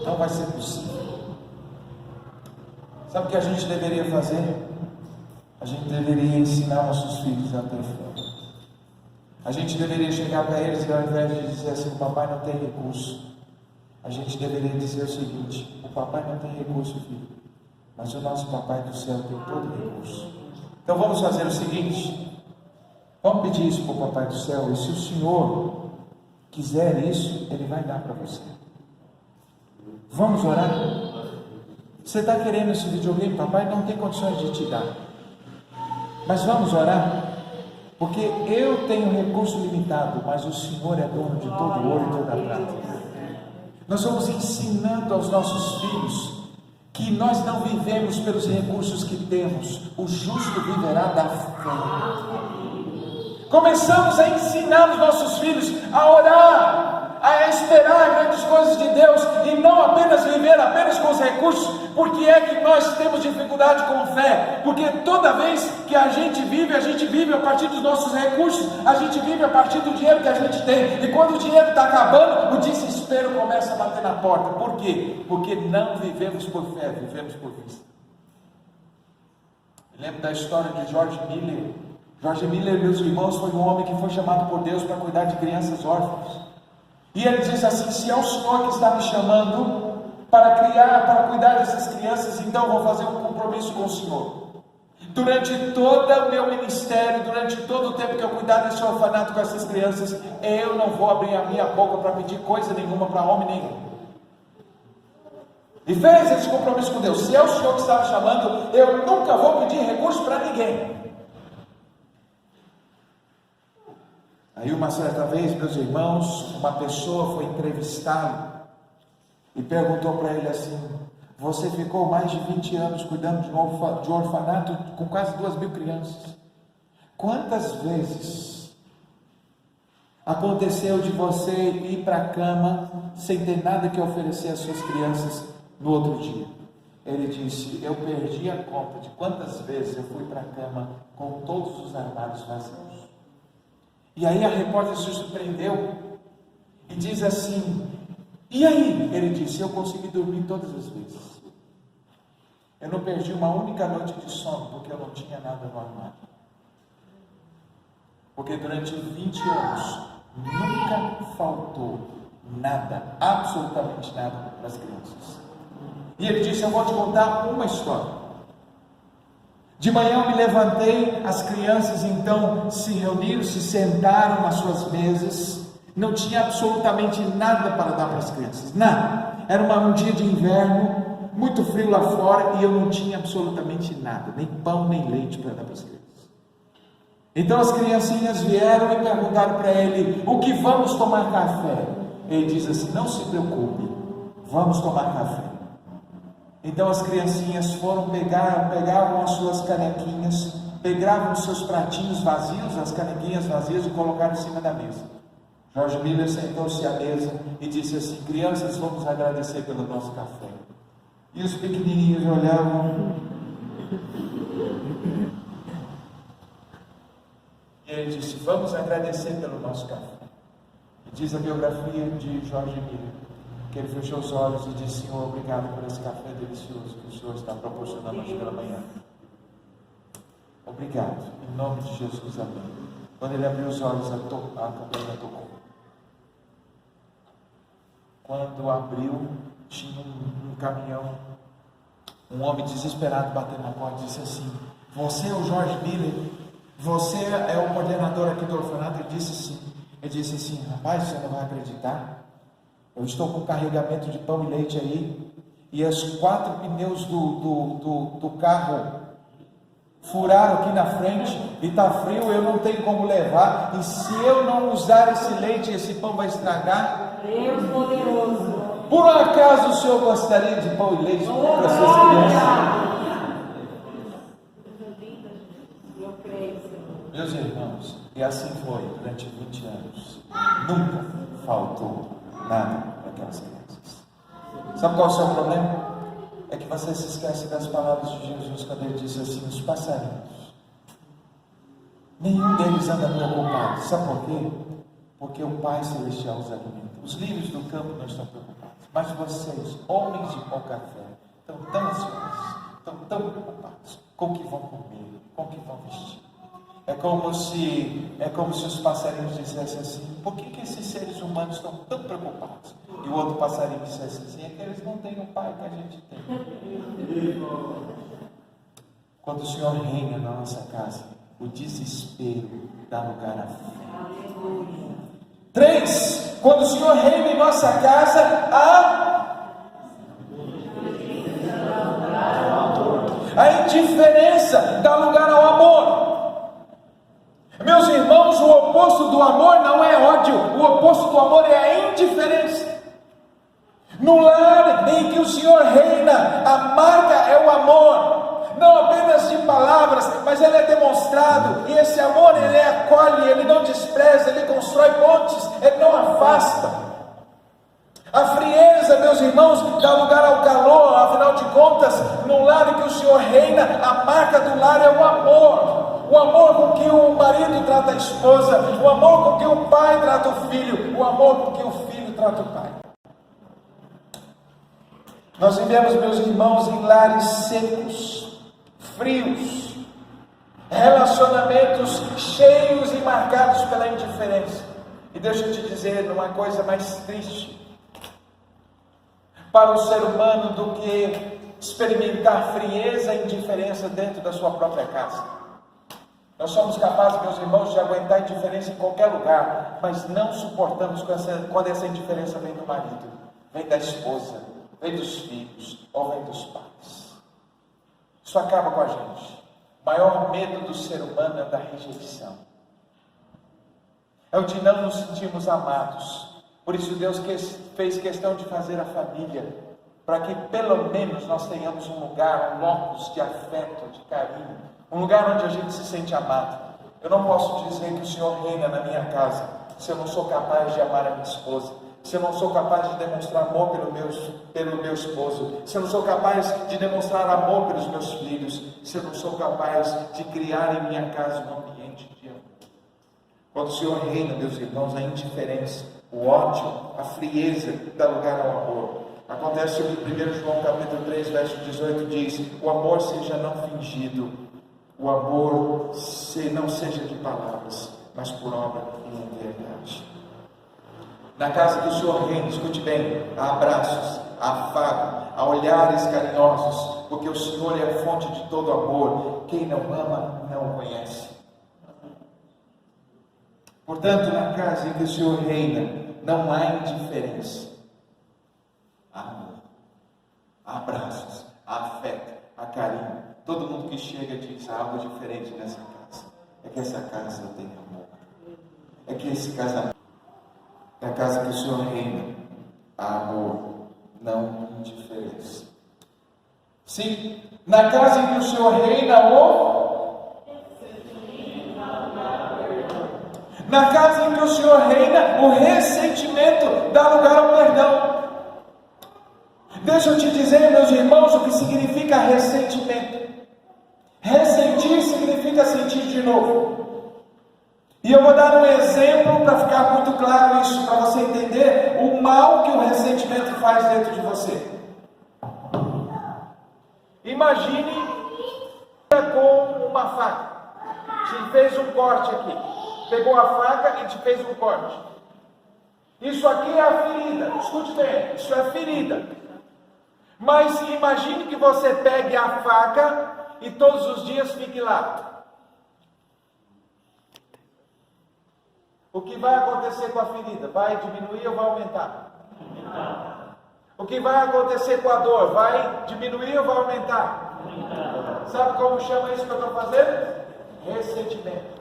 não vai ser possível. Sabe o que a gente deveria fazer? A gente deveria ensinar nossos filhos a ter fé. A gente deveria chegar para eles e ao invés de dizer assim: o papai não tem recurso, a gente deveria dizer o seguinte: o papai não tem recurso, filho, mas o nosso papai do céu tem todo recurso. Então vamos fazer o seguinte, vamos pedir isso para o papai do céu, e se o Senhor quiser isso, Ele vai dar para você. Vamos orar? Você está querendo esse videogame, papai não tem condições de te dar, mas vamos orar? Porque eu tenho recurso limitado, mas o Senhor é dono de todo o ouro e toda a prata. Nós vamos ensinando aos nossos filhos que nós não vivemos pelos recursos que temos, o justo viverá da fé. Começamos a ensinar os nossos filhos a orar, a esperar grandes coisas de Deus e não apenas viver apenas com os recursos. Porque é que nós temos dificuldade com fé? Porque toda vez que a gente vive a partir dos nossos recursos, a gente vive a partir do dinheiro que a gente tem, e quando o dinheiro está acabando, o desespero começa a bater na porta. Por quê? Porque não vivemos por fé, vivemos por vista. Eu lembro da história de George Miller. George Miller, meus irmãos, foi um homem que foi chamado por Deus para cuidar de crianças órfãs, e ele diz assim: se é o Senhor que está me chamando para cuidar dessas crianças, então vou fazer um compromisso com o Senhor. Durante todo o meu ministério, durante todo o tempo que eu cuidar desse orfanato com essas crianças, eu não vou abrir a minha boca para pedir coisa nenhuma para homem nenhum. E fez esse compromisso com Deus: se é o Senhor que está me chamando, eu nunca vou pedir recurso para ninguém. Aí uma certa vez, meus irmãos, uma pessoa foi entrevistá-lo e perguntou para ele assim: você ficou mais de 20 anos cuidando de um orfanato com quase 2.000 crianças. Quantas vezes aconteceu de você ir para a cama sem ter nada que oferecer às suas crianças no outro dia? Ele disse: eu perdi a conta de quantas vezes eu fui para a cama com todos os armários vazios. E aí a repórter se surpreendeu e diz assim: e aí? Ele disse: eu consegui dormir todas as vezes. Eu não perdi uma única noite de sono porque eu não tinha nada no armário. Porque durante 20 anos nunca faltou nada, absolutamente nada para as crianças. E ele disse: eu vou te contar uma história. De manhã eu me levantei, as crianças então se reuniram, se sentaram nas suas mesas, Não tinha absolutamente nada para dar para as crianças, nada. Era um dia de inverno, muito frio lá fora, e eu não tinha absolutamente nada, nem pão, nem leite para dar para as crianças. Então as criancinhas vieram e perguntaram para ele: o que vamos tomar café? Ele diz assim: não se preocupe, vamos tomar café. Então as criancinhas foram, pegavam as suas canequinhas, pegavam os seus pratinhos vazios, as canequinhas vazias, e colocaram em cima da mesa. George Miller sentou-se à mesa e disse assim: crianças, vamos agradecer pelo nosso café. E os pequenininhos olhavam. E ele disse: vamos agradecer pelo nosso café. E diz a biografia de George Miller que ele fechou os olhos e disse: Senhor, obrigado por esse café delicioso que o Senhor está proporcionando hoje pela manhã. Obrigado, em nome de Jesus, amém. Quando ele abriu os olhos, a campainha tocou. Quando abriu, tinha um caminhão, um homem desesperado batendo na porta e disse assim: você é o George Miller? Você é o coordenador aqui do orfanato? Ele disse sim. Ele disse assim: rapaz, você não vai acreditar, eu estou com um carregamento de pão e leite aí, e os 4 pneus do carro furaram aqui na frente, e está frio, eu não tenho como levar, e se eu não usar esse leite, esse pão vai estragar. Deus poderoso. Por acaso o senhor gostaria de pão e leite para suas crianças? Eu creio, Senhor. Meus irmãos, e assim foi durante 20 anos. Nunca faltou nada para aquelas crianças. Sabe qual é o seu problema? É que você se esquece das palavras de Jesus quando ele disse assim: os passarinhos, nenhum deles anda preocupado. Sabe por quê? Porque o Pai Celestial os alimenta. Os lírios do campo não estão preocupados, mas vocês, homens de pouca fé, estão tão ansiosos, estão tão preocupados com o que vão comer, com o que vão vestir. É como se os passarinhos dissessem assim: por que esses seres humanos estão tão preocupados? E o outro passarinho dissesse assim: é que eles não têm o Pai que a gente tem. Quando o Senhor reina na nossa casa, o desespero dá lugar à fé. 3, quando o Senhor reina em nossa casa, a indiferença dá lugar ao amor. Meus irmãos, o oposto do amor não é ódio, o oposto do amor é a indiferença. No lar em que o Senhor reina, a marca é o amor, não apenas de palavras, mas ele é demonstrado, e esse amor ele acolhe, ele não despreza, ele constrói pontes, ele não afasta. A frieza, meus irmãos, dá lugar ao calor. Afinal de contas, no lar em que o Senhor reina, a marca do lar é o amor. O amor com que o marido trata a esposa, o amor com que o pai trata o filho, o amor com que o filho trata o pai. Nós vivemos, meus irmãos, em lares secos, frios, relacionamentos cheios e marcados pela indiferença. E deixa eu te dizer uma coisa mais triste para o ser humano do que experimentar frieza e indiferença dentro da sua própria casa. Nós somos capazes, meus irmãos, de aguentar indiferença em qualquer lugar, mas não suportamos quando essa indiferença vem do marido, vem da esposa, vem dos filhos ou vem dos pais. Isso acaba com a gente. O maior medo do ser humano é da rejeição, é o de não nos sentirmos amados. Por isso Deus fez questão de fazer a família, para que pelo menos nós tenhamos um lugar, um locus de afeto, de carinho, um lugar onde a gente se sente amado. Eu não posso dizer que o Senhor reina na minha casa se eu não sou capaz de amar a minha esposa, se eu não sou capaz de demonstrar amor pelo meu esposo, se eu não sou capaz de demonstrar amor pelos meus filhos, se eu não sou capaz de criar em minha casa um ambiente de amor. Quando o Senhor reina, meus irmãos, a indiferença, o ódio, a frieza dá lugar ao amor. Acontece em 1 João capítulo 3, verso 18, diz: o amor seja não fingido, o amor não seja de palavras, mas por obra e em verdade. Na casa do Senhor reina, escute bem, há abraços, há afago, há olhares carinhosos, porque o Senhor é a fonte de todo amor. Quem não ama, não o conhece. Portanto, na casa em que o Senhor reina, não há indiferença. Há amor, há abraços, há afeto, há carinho. Todo mundo que chega diz: há algo diferente nessa casa. É que essa casa tem amor. É que esse casamento, na casa que o Senhor reina, há amor, não indiferença. Sim, na casa em que o Senhor reina, na casa em que o Senhor reina, o ressentimento dá lugar ao perdão. Deixa eu te dizer, meus irmãos, o que significa ressentimento. Ressentir significa sentir de novo. E eu vou dar um exemplo para ficar muito claro isso, para você entender o mal que o ressentimento faz dentro de você. Imagine com uma faca, te fez um corte aqui, pegou a faca e te fez um corte. Isso aqui é a ferida, escute bem, isso é ferida. Mas imagine que você pegue a faca e todos os dias fique lá. O que vai acontecer com a ferida? Vai diminuir ou vai aumentar? O que vai acontecer com a dor? Vai diminuir ou vai aumentar? Sabe como chama isso que eu estou fazendo? Ressentimento.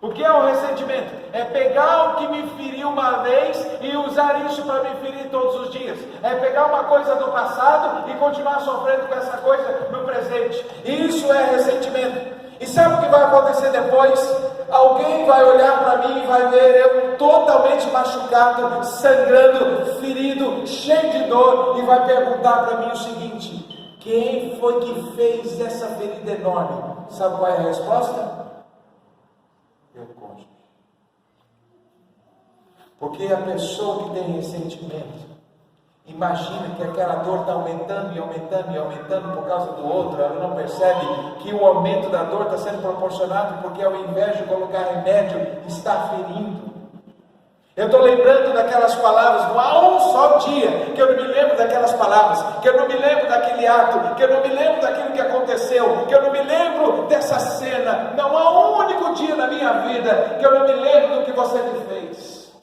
O que é o ressentimento? É pegar o que me feriu uma vez e usar isso para me ferir todos os dias. É pegar uma coisa do passado e continuar sofrendo com essa coisa no presente. Isso é ressentimento. E sabe o que vai acontecer depois? Alguém vai olhar para mim e vai ver eu totalmente machucado, sangrando, ferido, cheio de dor, e vai perguntar para mim o seguinte: quem foi que fez essa ferida enorme? Sabe qual é a resposta? Meu cônjuge. Porque a pessoa que tem ressentimento imagina que aquela dor está aumentando e aumentando e aumentando por causa do outro. Ela não percebe que o aumento da dor está sendo proporcionado porque, ao invés de colocar remédio, está ferindo. Eu estou lembrando daquelas palavras. Não há um só dia que eu não me lembro daquelas palavras, que eu não me lembro daquele ato, que eu não me lembro daquilo que aconteceu, que eu não me lembro dessa cena. Não há um único dia na minha vida que eu não me lembro do que você me fez.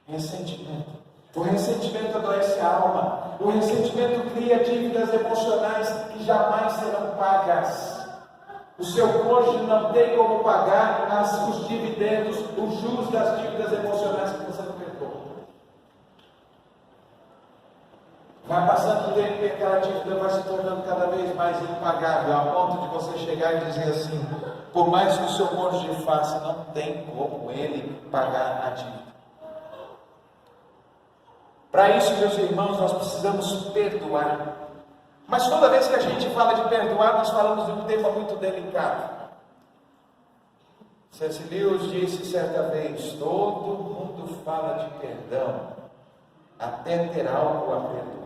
Ressentimento. O ressentimento adoece a alma. O ressentimento cria dívidas emocionais que jamais serão pagas. O seu cônjuge não tem como pagar os dividendos, os juros das dívidas emocionais que você não perdoa. Vai passando o tempo e aquela dívida vai se tornando cada vez mais impagável, a ponto de você chegar e dizer assim: por mais que o seu cônjuge faça, não tem como ele pagar a dívida. Para isso, meus irmãos, nós precisamos perdoar. Mas toda vez que a gente fala de perdoar, nós falamos de um tema muito delicado. C.S. Lewis disse certa vez: todo mundo fala de perdão até ter algo a perdoar.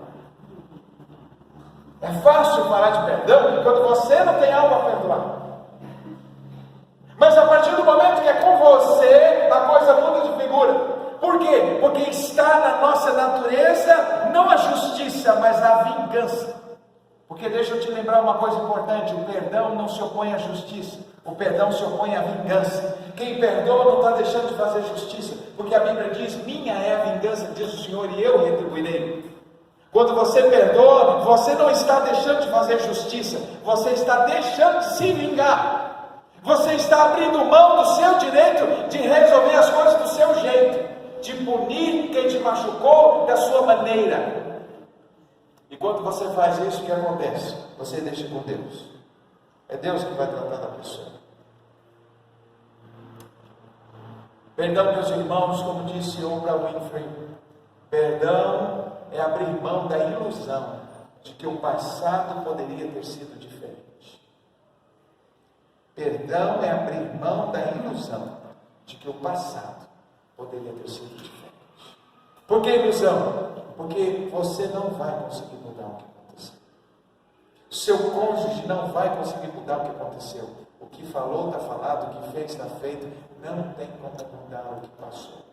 É fácil falar de perdão quando você não tem algo a perdoar. Mas a partir do momento que é com você, a coisa muda de figura. Por quê? Porque está na nossa natureza não a justiça, mas a vingança. Porque deixa eu te lembrar uma coisa importante: o perdão não se opõe à justiça, o perdão se opõe à vingança. Quem perdoa não está deixando de fazer justiça, porque a Bíblia diz: minha é a vingança, diz o Senhor, e eu retribuirei. Quando você perdoa, você não está deixando de fazer justiça, você está deixando de se vingar. Você está abrindo mão do seu direito de resolver as coisas do seu jeito, de punir quem te machucou da sua maneira. E quando você faz isso, o que acontece? Você deixa com Deus. É Deus que vai tratar da pessoa. Perdão, meus irmãos, como disse Oprah Winfrey, perdão é abrir mão da ilusão de que o passado poderia ter sido diferente. Perdão é abrir mão da ilusão de que o passado poderia ter sido diferente. Por que ilusão? Porque você não vai conseguir mudar o que aconteceu. Seu cônjuge não vai conseguir mudar o que aconteceu. O que falou está falado, o que fez está feito. Não tem como mudar o que passou.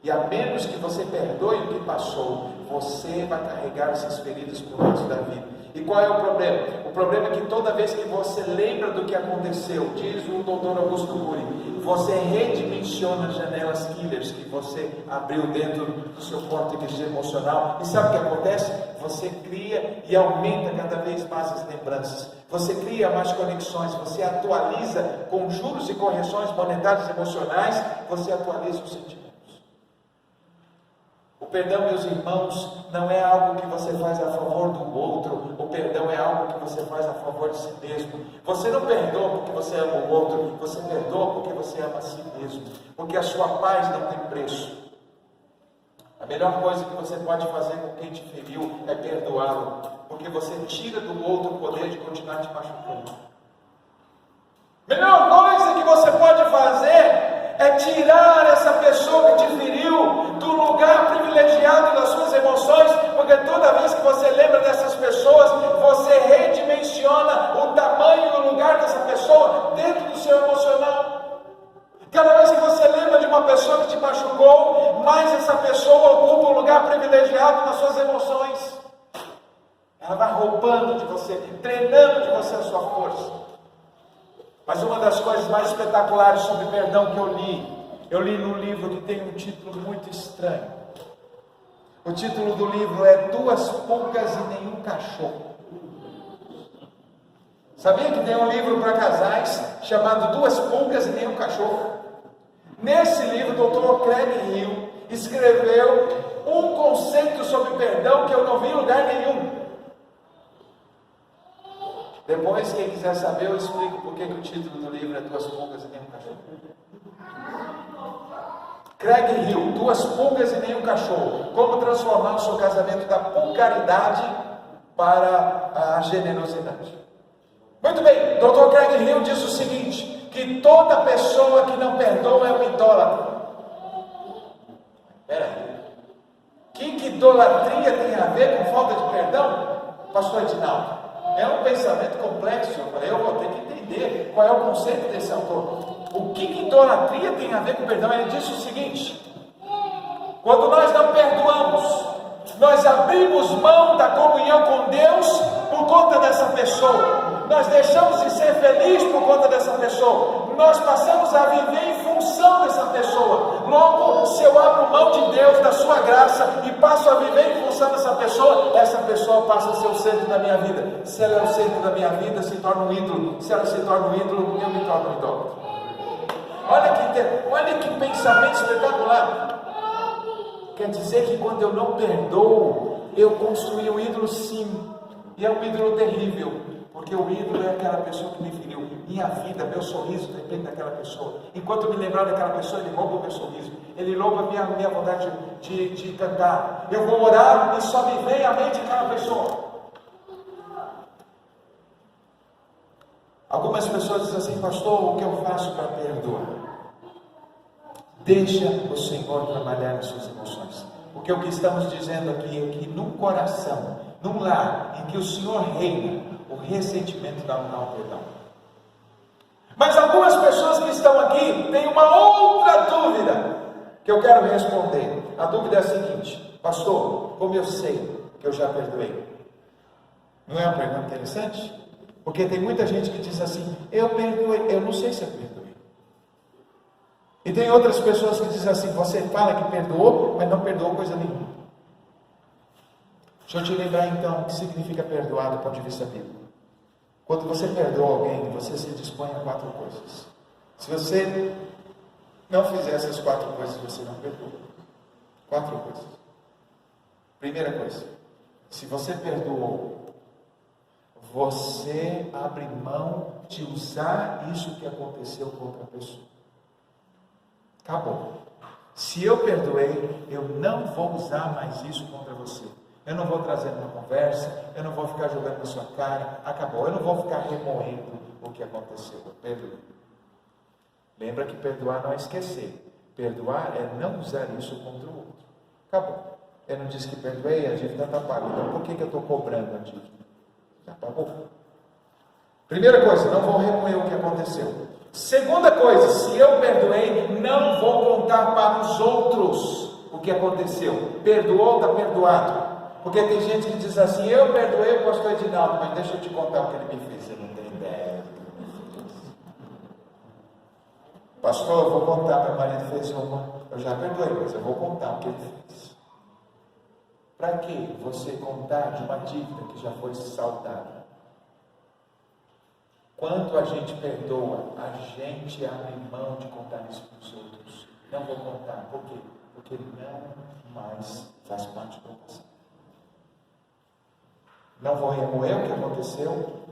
E a menos que você perdoe o que passou, você vai carregar essas feridas por resto da vida. E qual é o problema? O problema é que toda vez que você lembra do que aconteceu, diz o doutor Augusto Cury, você redimensiona as janelas killers que você abriu dentro do seu córtex emocional. E sabe o que acontece? Você cria e aumenta cada vez mais as lembranças. Você cria mais conexões, você atualiza com juros e correções monetárias e emocionais, você atualiza os sentimentos. O perdão, meus irmãos, não é algo que você faz a favor do outro. O perdão é algo que você faz a favor de si mesmo. Você não perdoa porque você ama o outro, você perdoa porque você ama a si mesmo. Porque a sua paz não tem preço. A melhor coisa que você pode fazer com quem te feriu é perdoá-lo, porque você tira do outro o poder de continuar te machucando. Melhor coisa que você pode fazer é tirar essa pessoa que te feriu do lugar privilegiado das suas emoções, porque toda vez que você lembra dessas pessoas, você redimensiona o tamanho e o lugar dessa pessoa dentro do seu emocional. Cada vez que você lembra de uma pessoa que te machucou, mais essa pessoa ocupa um lugar privilegiado nas suas emoções. Ela vai roubando de você, treinando de você a sua força. Mas uma das coisas mais espetaculares sobre perdão que eu li num livro que tem um título muito estranho. O título do livro é Duas Pulgas e Nenhum Cachorro. Sabia que tem um livro para casais chamado Duas Pulgas e Nenhum Cachorro? Nesse livro, o Dr. Craig Hill escreveu um conceito sobre perdão que eu não vi em lugar nenhum. Depois, quem quiser saber, eu explico por que o título do livro é Duas Pulgas e Nenhum Cachorro. Craig Hill, Duas Pulgas e Nenhum Cachorro. Como transformar o seu casamento da pulgaridade para a generosidade. Muito bem, Dr. Craig Hill diz o seguinte, que toda pessoa que não perdoa é um idólatra. Peraí, que idolatria tem a ver com falta de perdão? Pastor Edinaldo, é um pensamento complexo. Eu vou ter que entender qual é o conceito desse autor. O que idolatria tem a ver com perdão? Ele disse o seguinte: quando nós não perdoamos, nós abrimos mão da comunhão com Deus por conta dessa pessoa. Nós deixamos de ser felizes por conta dessa pessoa. Nós passamos a viver em função dessa pessoa. Logo, se eu abro mão de Deus, da sua graça, e passo a viver em função dessa pessoa passa a ser o centro da minha vida. Se ela é o centro da minha vida, se torna um ídolo. Se ela se torna um ídolo, eu me torno um idólatra. Olha que pensamento espetacular. Quer dizer que quando eu não perdoo, eu construí um ídolo, sim. E é um ídolo terrível. Porque o ídolo é aquela pessoa que me feriu. Minha vida, meu sorriso depende daquela pessoa. Enquanto eu me lembrar daquela pessoa, ele rouba o meu sorriso. Ele rouba a minha vontade de cantar. Eu vou orar e só me vem à mente aquela pessoa. Algumas pessoas dizem assim: pastor, o que eu faço para perdoar? Deixa o Senhor trabalhar nas suas emoções. Porque o que estamos dizendo aqui é que num coração, num lar em que o Senhor reina, o ressentimento não dá um perdão. Mas algumas pessoas que estão aqui têm uma outra dúvida que eu quero responder. A dúvida é a seguinte: pastor, como eu sei que eu já perdoei? Não é uma pergunta interessante? Porque tem muita gente que diz assim: eu perdoei, eu não sei se eu perdoei. E tem outras pessoas que dizem assim: você fala que perdoou, mas não perdoou coisa nenhuma. Deixa eu te lembrar então o que significa perdoar do ponto de vista bíblico. Quando você perdoa alguém, você se dispõe a 4 coisas. Se você não fizer essas 4 coisas, você não perdoa. 4 coisas. Primeira coisa: se você perdoou, você abre mão de usar isso que aconteceu com outra pessoa. Acabou. Se eu perdoei, eu não vou usar mais isso contra você. Eu não vou trazer uma conversa, eu não vou ficar jogando na sua cara. Acabou. Eu não vou ficar remoendo o que aconteceu. Eu perdoei. Lembra que perdoar não é esquecer. Perdoar é não usar isso contra o outro. Acabou. Eu não disse que perdoei, a dívida está paga. Então por que eu estou cobrando a dívida? Já pagou. Primeira coisa, não vou remoer o que aconteceu. Segunda coisa, se eu perdoei, não vou contar para os outros o que aconteceu. Perdoou, está perdoado. Porque tem gente que diz assim: eu perdoei o pastor Edinaldo, mas deixa eu te contar o que ele me fez. Você não tem ideia. Pastor, eu vou contar. Meu marido fez uma. Eu já perdoei, mas eu vou contar o que ele fez. Para que você contar de uma dívida que já foi saldada? Quando a gente perdoa, a gente abre mão de contar isso para os outros. Não vou contar. Por quê? Porque não mais faz parte do passado. Não vou remoer o que aconteceu.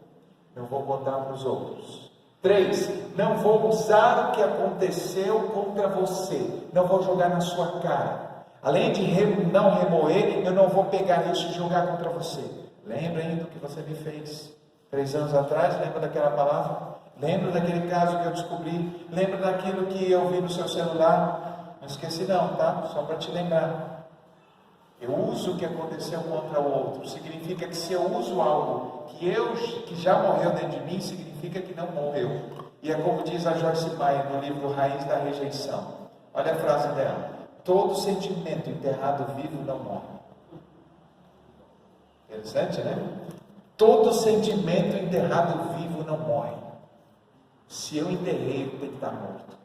Não vou contar para os outros. 3. Não vou usar o que aconteceu contra você. Não vou jogar na sua cara. Além de não remoer, eu não vou pegar isso e jogar contra você. Lembra ainda do que você me fez 3 anos atrás? Lembra daquela palavra? Lembra daquele caso que eu descobri? Lembra daquilo que eu vi no seu celular? Não esqueci não, tá? Só para te lembrar. Eu uso o que aconteceu contra o outro. Significa que se eu uso algo que já morreu dentro de mim, significa que não morreu. E é como diz a Joyce Meyer no livro Raiz da Rejeição. Olha a frase dela: todo sentimento enterrado vivo não morre. Interessante, né? Todo sentimento enterrado vivo não morre. Se eu enterrei, ele tem que estar morto.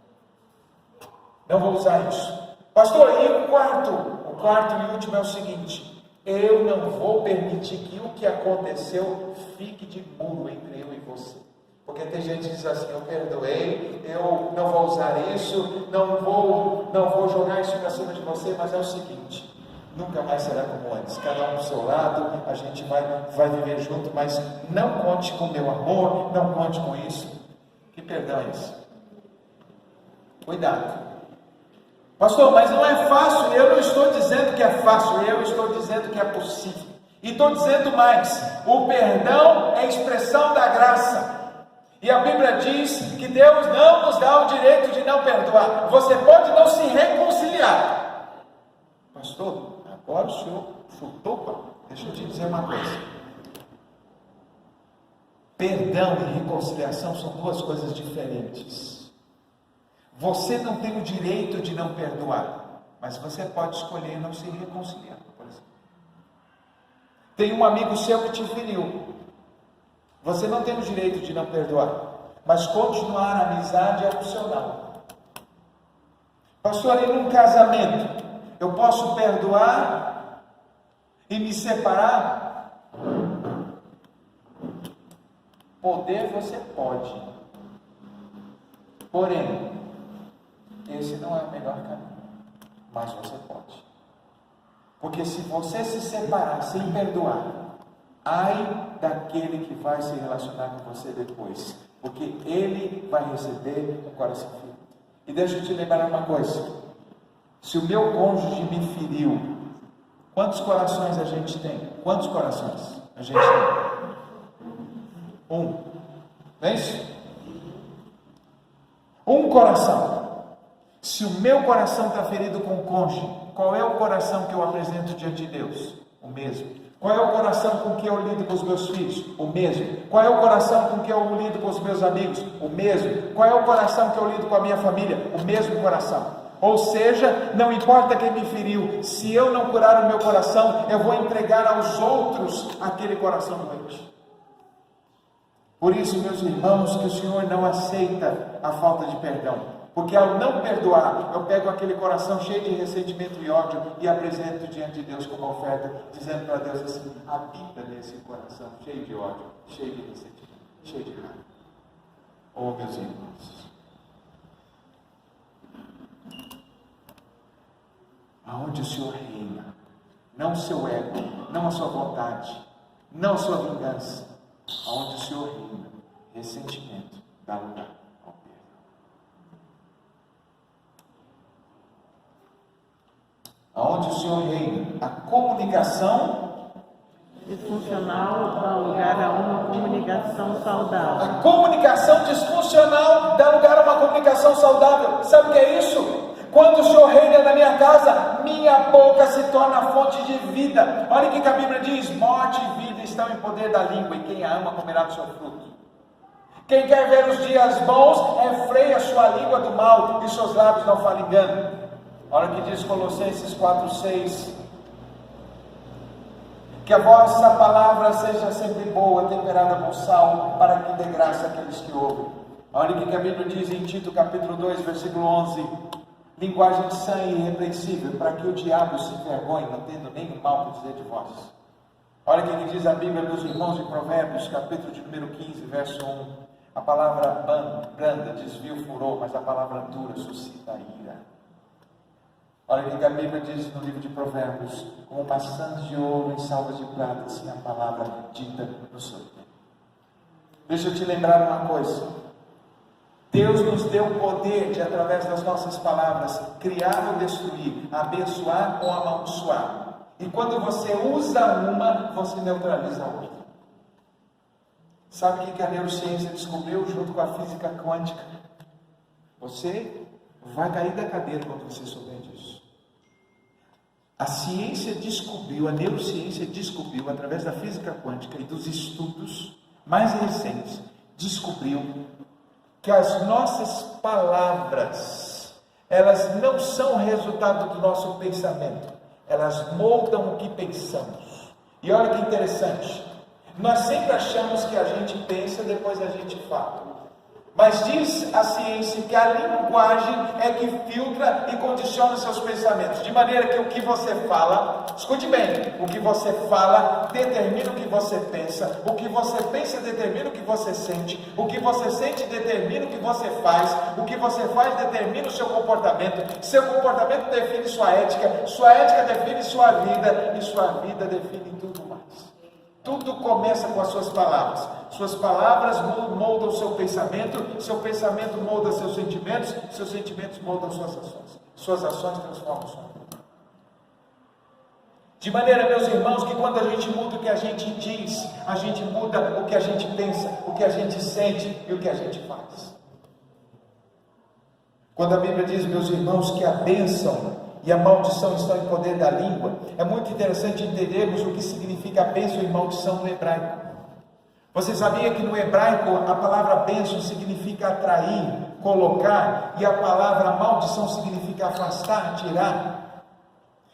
Não vou usar isso. Pastor, e o quarto? O quarto e último é o seguinte: eu não vou permitir que o que aconteceu fique de muro entre eu e você. Porque tem gente que diz assim: eu perdoei, eu não vou usar isso, não vou jogar isso para cima de você, mas é o seguinte: nunca mais será como antes, cada um do seu lado, a gente vai viver junto, mas não conte com o meu amor, não conte com isso. Que perdão é esse? Cuidado. Pastor, mas não é fácil. Eu não estou dizendo que é fácil, eu estou dizendo que é possível. E estou dizendo mais: o perdão é expressão da graça. E a Bíblia diz que Deus não nos dá o direito de não perdoar. Você pode não se reconciliar. Pastor, agora o senhor chutou. Deixa eu te dizer uma coisa: perdão e reconciliação são duas coisas diferentes. Você não tem o direito de não perdoar, mas você pode escolher não se reconciliar, por exemplo. Tem um amigo seu que te feriu. Você não tem o direito de não perdoar, mas continuar a amizade é opcional. Pastor, em um casamento, eu posso perdoar e me separar? Poder você pode. Porém, esse não é o melhor caminho, mas você pode. Porque se você se separar sem perdoar, ai daquele que vai se relacionar com você depois, porque ele vai receber um coração ferido. E deixa eu te lembrar uma coisa: se o meu cônjuge me feriu, quantos corações a gente tem? Quantos corações a gente tem? Um, não é isso? Um coração. Se o meu coração está ferido com o cônjuge, qual é o coração que eu apresento diante de Deus? O mesmo. Qual é o coração com que eu lido com os meus filhos? O mesmo. Qual é o coração com que eu lido com os meus amigos? O mesmo. Qual é o coração que eu lido com a minha família? O mesmo coração. Ou seja, não importa quem me feriu, se eu não curar o meu coração, eu vou entregar aos outros aquele coração doente. Por isso, meus irmãos, que o Senhor não aceita a falta de perdão. Porque ao não perdoar, eu pego aquele coração cheio de ressentimento e ódio e apresento diante de Deus como oferta, dizendo para Deus assim: habita nesse coração cheio de ódio, cheio de ressentimento, cheio de raiva. Oh, meus irmãos, aonde o Senhor reina, não o seu ego, não a sua vontade, não a sua vingança, aonde o Senhor reina, ressentimento dá lugar ao perdão. Aonde o Senhor reina, a comunicação disfuncional dá lugar a uma comunicação saudável. A comunicação disfuncional dá lugar a uma comunicação saudável. Sabe o que é isso? Quando o Senhor reina na minha casa, minha boca se torna fonte de vida. Olha o que a Bíblia diz: morte e vida estão em poder da língua, e quem a ama comerá do seu fruto. Quem quer ver os dias bons, refreia sua língua do mal, e seus lábios não falem engano. Olha o que diz Colossenses 4:6. Que a vossa palavra seja sempre boa, temperada com sal, para que dê graça àqueles que ouvem. Olha o que a Bíblia diz em Tito capítulo 2, versículo 11. Linguagem sã e irrepreensível, para que o diabo se envergonhe, não tendo nenhum mal por dizer de vós. Olha o que diz a Bíblia, meus irmãos, em Provérbios, capítulo de número 15, verso 1. A palavra branda desvia o furor, mas a palavra dura suscita a ira. Olha o que a Bíblia diz no livro de Provérbios: como maçãs de ouro em salvas de prata, assim a palavra dita no seu tempo. Deixa eu te lembrar uma coisa. Deus nos deu o poder de, através das nossas palavras, criar ou destruir, abençoar ou amaldiçoar. E quando você usa uma, você neutraliza a outra. Sabe o que a neurociência descobriu junto com a física quântica? Você vai cair da cadeira quando você souber disso. A ciência descobriu, a neurociência descobriu, através da física quântica e dos estudos mais recentes, descobriu que as nossas palavras, elas não são resultado do nosso pensamento, elas moldam o que pensamos. E olha que interessante, nós sempre achamos que a gente pensa, depois a gente fala. Mas diz a ciência que a linguagem é que filtra e condiciona os seus pensamentos, de maneira que o que você fala, escute bem, o que você fala determina o que você pensa, o que você pensa determina o que você sente, o que você sente determina o que você faz determina o seu comportamento define sua ética define sua vida, e sua vida define tudo mais. Tudo começa com as suas palavras. Suas palavras moldam o seu pensamento molda seus sentimentos moldam suas ações transformam sua vida. De maneira, meus irmãos, que quando a gente muda o que a gente diz, a gente muda o que a gente pensa, o que a gente sente e o que a gente faz. Quando a Bíblia diz, meus irmãos, que a bênção e a maldição estão em poder da língua, é muito interessante entendermos o que significa bênção e maldição no hebraico. Você sabia que no hebraico a palavra bênção significa atrair, colocar, e a palavra maldição significa afastar, tirar?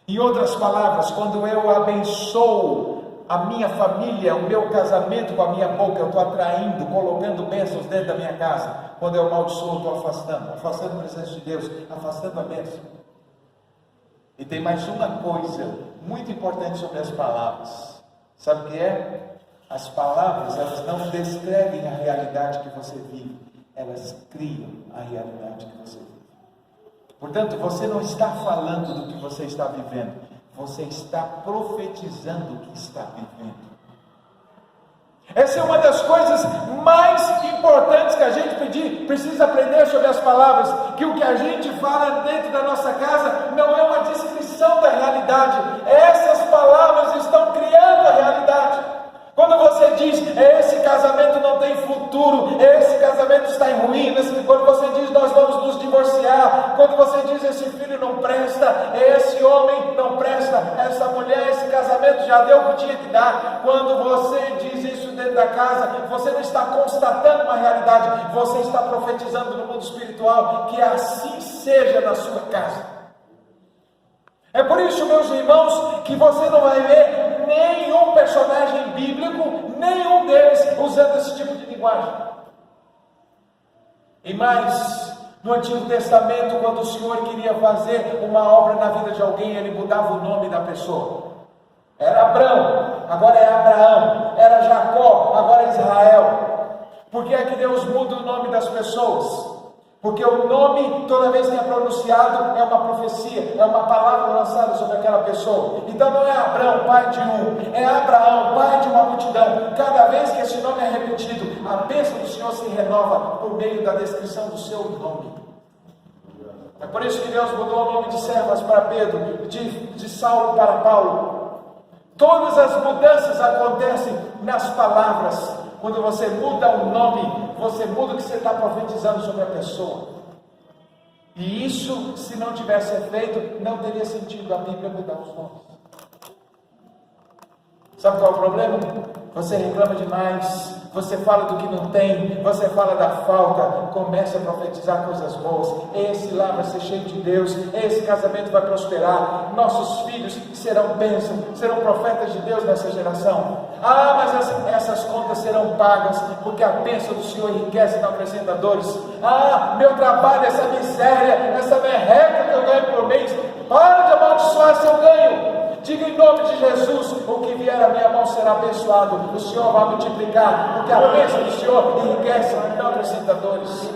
Em outras palavras, quando eu abençoo a minha família, o meu casamento com a minha boca, eu estou atraindo, colocando bênçãos dentro da minha casa. Quando eu amaldiçoo, eu estou afastando a presença de Deus, afastando a bênção. E tem mais uma coisa muito importante sobre as palavras. Sabe o que é? As palavras, elas não descrevem a realidade que você vive, elas criam a realidade que você vive. Portanto, você não está falando do que você está vivendo, você está profetizando o que está vivendo. Essa é uma das coisas mais importantes que a gente precisa aprender sobre as palavras, que o que a gente fala dentro da nossa casa não é uma descrição da realidade, essas palavras estão criando a realidade. Quando você diz, esse casamento não tem futuro, esse casamento está em ruínas, quando você diz, nós vamos nos divorciar, quando você diz, esse filho não presta, esse homem não presta, essa mulher, esse casamento já deu o que tinha que dar, quando você diz isso dentro da casa, você não está constatando uma realidade, você está profetizando no mundo espiritual, que assim seja na sua casa. É por isso, meus irmãos, que você não vai ver nenhum personagem bíblico, nenhum deles usando esse tipo de linguagem. E mais, no Antigo Testamento, quando o Senhor queria fazer uma obra na vida de alguém, Ele mudava o nome da pessoa. Era Abrão, agora é Abraão. Era Jacó, agora é Israel. Por que é que Deus muda o nome das pessoas? Porque o nome, toda vez que é pronunciado, é uma profecia, é uma palavra lançada sobre aquela pessoa. Então não é Abrão, pai de um, é Abraão, pai de uma multidão. Cada vez que esse nome é repetido, a bênção do Senhor se renova por meio da descrição do seu nome. É por isso que Deus mudou o nome de Cefas para Pedro, de Saulo para Paulo. Todas as mudanças acontecem nas palavras. Quando você muda o nome, você muda o que você está profetizando sobre a pessoa. E isso, se não tivesse feito, não teria sentido a Bíblia mudar os nomes. Sabe qual é o problema? Você reclama demais, você fala do que não tem, você fala da falta. Comece a profetizar coisas boas. Esse lar vai ser cheio de Deus, esse casamento vai prosperar, nossos filhos serão bênçãos, serão profetas de Deus nessa geração. Mas essas contas serão pagas, porque a bênção do Senhor enriquece, não acrescenta dores. Meu trabalho, essa miséria, essa merreca que eu ganho por mês, para de amaldiçoar seu ganho. Diga em nome de Jesus: o que vier à minha mão será abençoado, o Senhor vai multiplicar, porque a bênção do Senhor enriquece, não acrescenta dores.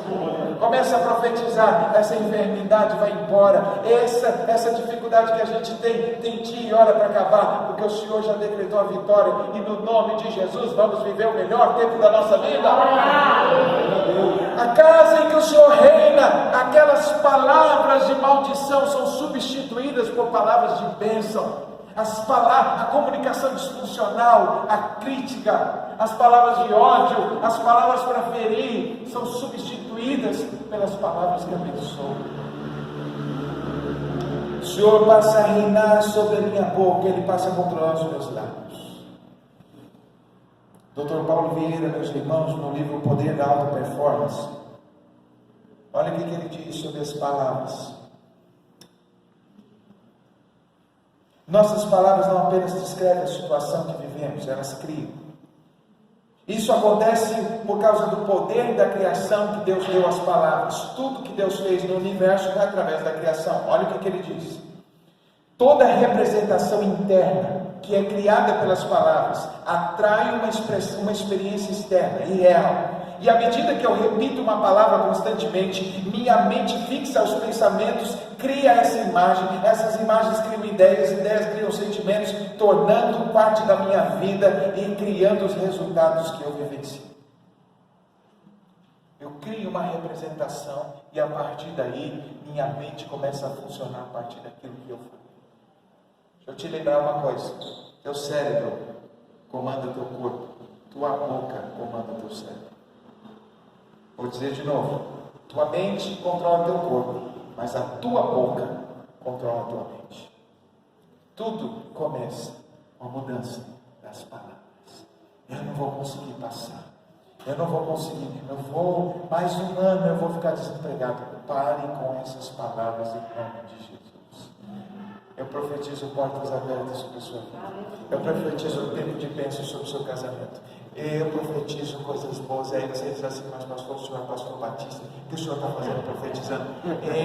Comece a profetizar, essa enfermidade vai embora, essa dificuldade que a gente tem dia e hora para acabar, porque o Senhor já decretou a vitória, e no nome de Jesus vamos viver o melhor tempo da nossa vida. A casa em que o Senhor reina, aquelas palavras de maldição são substituídas por palavras de bênção. A comunicação disfuncional, a crítica, as palavras de ódio, as palavras para ferir, são substituídas pelas palavras que abençoam. O Senhor passa a reinar sobre a minha boca, Ele passa a controlar os meus lábios. Dr. Paulo Vieira, meus irmãos, no livro O Poder da Alta Performance, olha o que ele diz sobre as palavras. Nossas palavras não apenas descrevem a situação que vivemos, elas criam. Isso acontece por causa do poder da criação que Deus deu às palavras. Tudo que Deus fez no universo é através da criação. Olha o que ele diz: toda representação interna que é criada pelas palavras atrai uma experiência externa e real. E à medida que eu repito uma palavra constantemente, minha mente fixa os pensamentos, cria essa imagem, essas imagens criam ideias criam sentimentos, tornando parte da minha vida e criando os resultados que eu vivencio. Eu crio uma representação e a partir daí, minha mente começa a funcionar a partir daquilo que eu falo. Deixa eu te lembrar uma coisa: teu cérebro comanda teu corpo, tua boca comanda teu cérebro. Vou dizer de novo: tua mente controla teu corpo, mas a tua boca controla a tua mente. Tudo começa com a mudança das palavras. Eu não vou conseguir passar, eu não vou conseguir, eu vou, mais um ano eu vou ficar desempregado. Pare com essas palavras em nome de Jesus. Eu profetizo portas abertas sobre a sua vida. Eu profetizo o tempo de bênção sobre o seu casamento. Eu profetizo coisas boas. Aí você diz assim: mas pastor, o senhor é pastor Batista, o que o senhor está fazendo profetizando?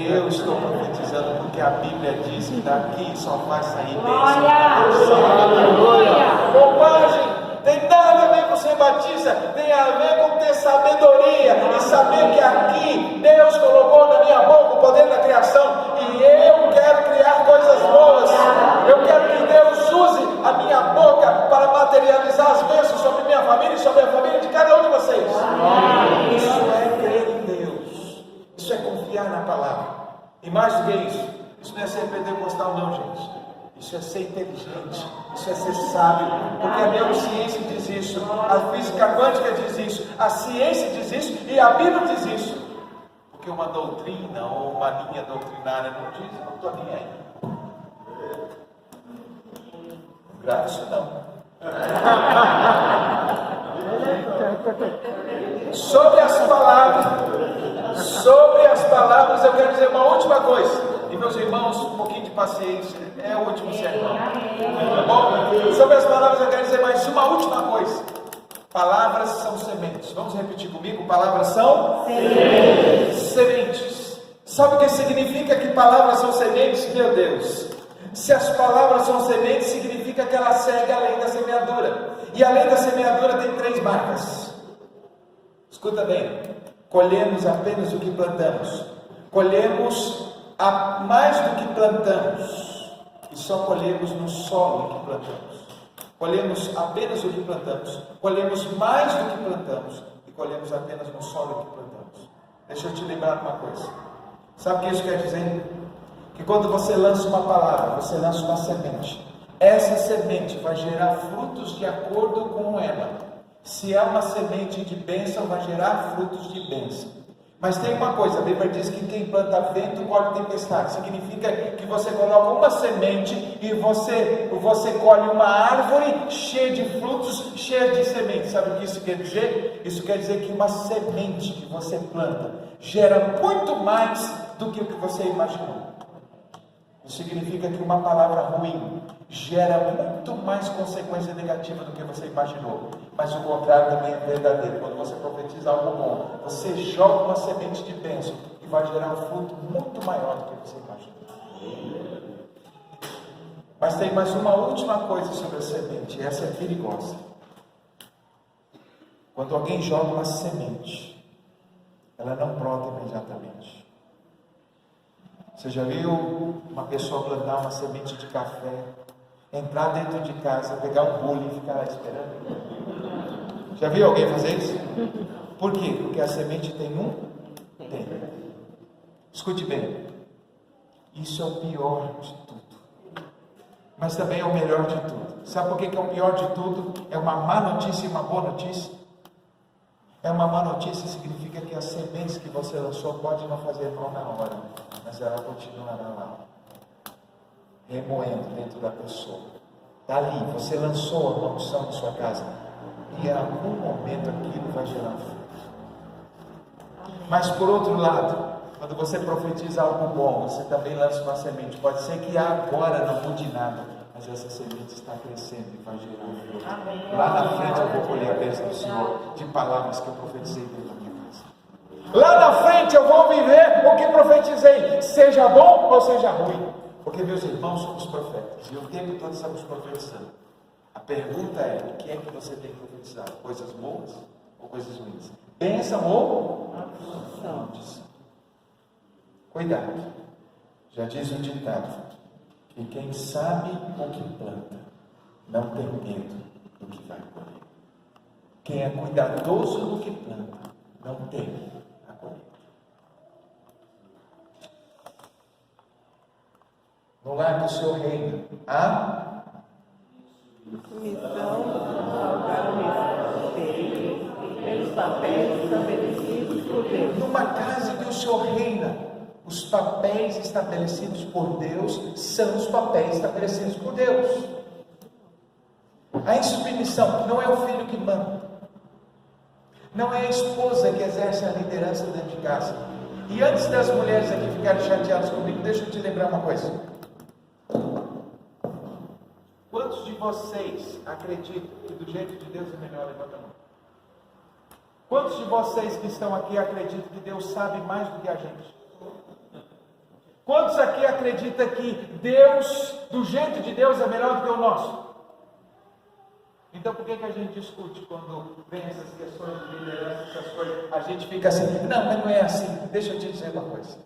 Eu estou profetizando porque a Bíblia diz que daqui só vai sair bênção. Aleluia! Bobagem! Tem nada a ver com ser batista, tem a ver com ter sabedoria e saber que aqui Deus colocou na minha boca o poder da criação e eu quero criar coisas boas. Eu quero que Deus use a minha boca para materializar as bênçãos sobre minha família e sobre a família de cada um de vocês. Isso é crer em Deus, isso é confiar na palavra. E mais do que isso não é ser pentecostal não, gente. Isso é ser inteligente, isso é ser sábio, porque a neurociência diz isso, a física quântica diz isso, a ciência diz isso e a Bíblia diz isso. Porque uma doutrina ou uma linha doutrinária não diz, eu não estou nem aí. Não grava isso não. Sobre as palavras eu quero dizer uma última coisa. E meus irmãos, um pouquinho de paciência, é o último sermão. Tá bom? Sobre as palavras eu quero dizer mais uma última coisa. Palavras são sementes. Vamos repetir comigo? Palavras são sementes. Sementes. Sabe o que significa que palavras são sementes? Meu Deus. Se as palavras são sementes, significa que ela segue a lei da semeadura. E a lei da semeadura tem 3 marcas. Escuta bem. Colhemos apenas o que plantamos. Colhemos mais do que plantamos, e só colhemos no solo que plantamos. Colhemos apenas o que plantamos, colhemos mais do que plantamos, e colhemos apenas no solo que plantamos. Deixa eu te lembrar uma coisa. Sabe o que isso quer dizer? Que quando você lança uma palavra, você lança uma semente. Essa semente vai gerar frutos de acordo com o ema. Se é uma semente de bênção, vai gerar frutos de bênção. Mas tem uma coisa, a Bíblia diz que quem planta vento colhe tempestade. Significa que você coloca uma semente e você colhe uma árvore cheia de frutos, cheia de sementes. Sabe o que isso quer dizer? Isso quer dizer que uma semente que você planta gera muito mais do que o que você imaginou. Isso significa que uma palavra ruim gera muito mais consequência negativa do que você imaginou. Mas o contrário também é verdadeiro. Quando você profetiza algo bom, você joga uma semente de bênção que vai gerar um fruto muito maior do que você imaginou. Mas tem mais uma última coisa sobre a semente, e essa é perigosa. Quando alguém joga uma semente, ela não brota imediatamente. Você já viu uma pessoa plantar uma semente de café, entrar dentro de casa, pegar um bule e ficar lá esperando? Já viu alguém fazer isso? Por quê? Porque a semente tem um tempo. Escute bem, isso é o pior de tudo, mas também é o melhor de tudo. Sabe por que é o pior de tudo? É uma má notícia e uma boa notícia. É uma má notícia, significa que as sementes que você lançou pode não fazer mal na hora, mas ela continuará lá, remoendo dentro da pessoa. Dali, você lançou a maldição na sua casa, e em algum momento aquilo vai gerar fruto. Mas por outro lado, quando você profetiza algo bom, você também lança uma semente. Pode ser que agora não mude nada, mas essa semente está crescendo e vai gerar fruto. Lá na frente eu vou colher a bênção do Senhor de palavras que eu profetizei dentro da minha casa. Lá na frente eu vou viver o que profetizei, seja bom ou seja ruim. Porque, meus irmãos, somos profetas e o tempo todo estamos profetizando. A pergunta é: o que é que você tem profetizado? Coisas boas ou coisas ruins? Bênção ou maldição? Cuidado. Já diz o ditado: e quem sabe o que planta, não tem medo do que vai colher. Quem é cuidadoso do que planta, não tem a colheita. No lar do seu reino, há missão salvar o espírito pelos papéis estabelecidos por Deus. numa casa que o Senhor reina, os papéis estabelecidos por Deus são os papéis estabelecidos por Deus. A insubmissão, que não é o filho que manda, não é a esposa que exerce a liderança dentro de casa. E antes das mulheres aqui ficarem chateadas comigo, deixa eu te lembrar uma coisa. Quantos de vocês acreditam que do jeito de Deus é melhor? Levanta a mão. Quantos de vocês que estão aqui acreditam que Deus sabe mais do que a gente? Quantos aqui acreditam que Deus, do jeito de Deus, é melhor do que o nosso? Então por que a gente discute quando vem essas questões de liderança, essas coisas? A gente fica assim, não, mas não é assim. Deixa eu te dizer uma coisa.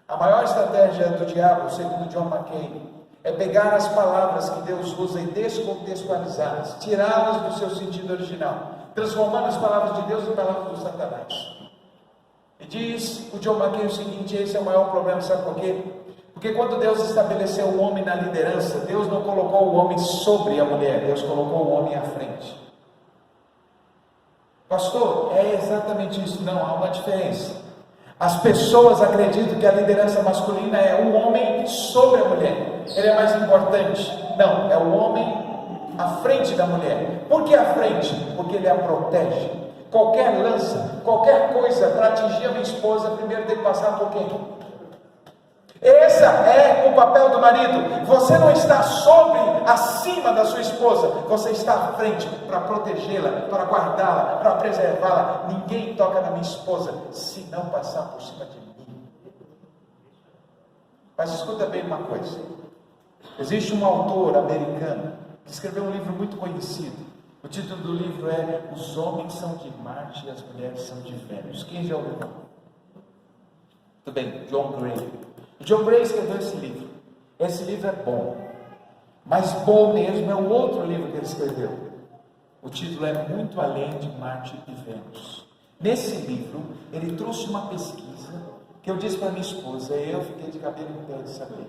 A maior estratégia do diabo, segundo John McCain, é pegar as palavras que Deus usa e descontextualizá-las, tirá-las do seu sentido original, transformando as palavras de Deus em palavras do Satanás. E diz o John McCain o seguinte: esse é o maior problema, sabe por quê? Porque quando Deus estabeleceu o homem na liderança, Deus não colocou o homem sobre a mulher, Deus colocou o homem à frente. Pastor, é exatamente isso. Não, há uma diferença. As pessoas acreditam que a liderança masculina é o homem sobre a mulher, ele é mais importante. Não, é o homem à frente da mulher. Por que à frente? Porque ele a protege. Qualquer lança, qualquer coisa para atingir a minha esposa, primeiro tem que passar por quem? Esse é o papel do marido. Você não está sobre, acima da sua esposa, você está à frente para protegê-la, para guardá-la, para preservá-la. Ninguém toca na minha esposa se não passar por cima de mim. Mas escuta bem uma coisa. Existe um autor americano que escreveu um livro muito conhecido. O título do livro é Os Homens São de Marte e as Mulheres São de Vênus. Quem já ouviu? Tudo bem, John Gray. O John Gray escreveu esse livro. Esse livro é bom, mas bom mesmo é o outro livro que ele escreveu. O título é Muito Além de Marte e Vênus. Nesse livro, ele trouxe uma pesquisa que eu disse para minha esposa, e eu fiquei de cabelo em pé de saber.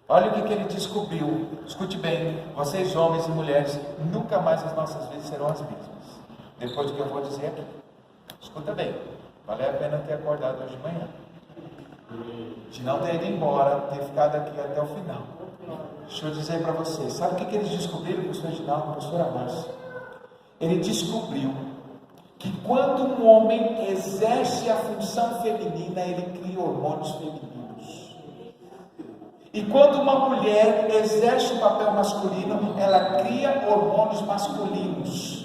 Olha o que ele descobriu. Escute bem, vocês homens e mulheres, nunca mais as nossas vidas serão as mesmas, depois do que eu vou dizer aqui. Escuta bem. Vale a pena ter acordado hoje de manhã. De não ter ido embora, ter ficado aqui até o final. Deixa eu dizer para vocês, sabe o que eles descobriram com o pastor Reginaldo, com a pastora Márcia? Ele descobriu que quando um homem exerce a função feminina, ele cria hormônios femininos. E quando uma mulher exerce o papel masculino, ela cria hormônios masculinos.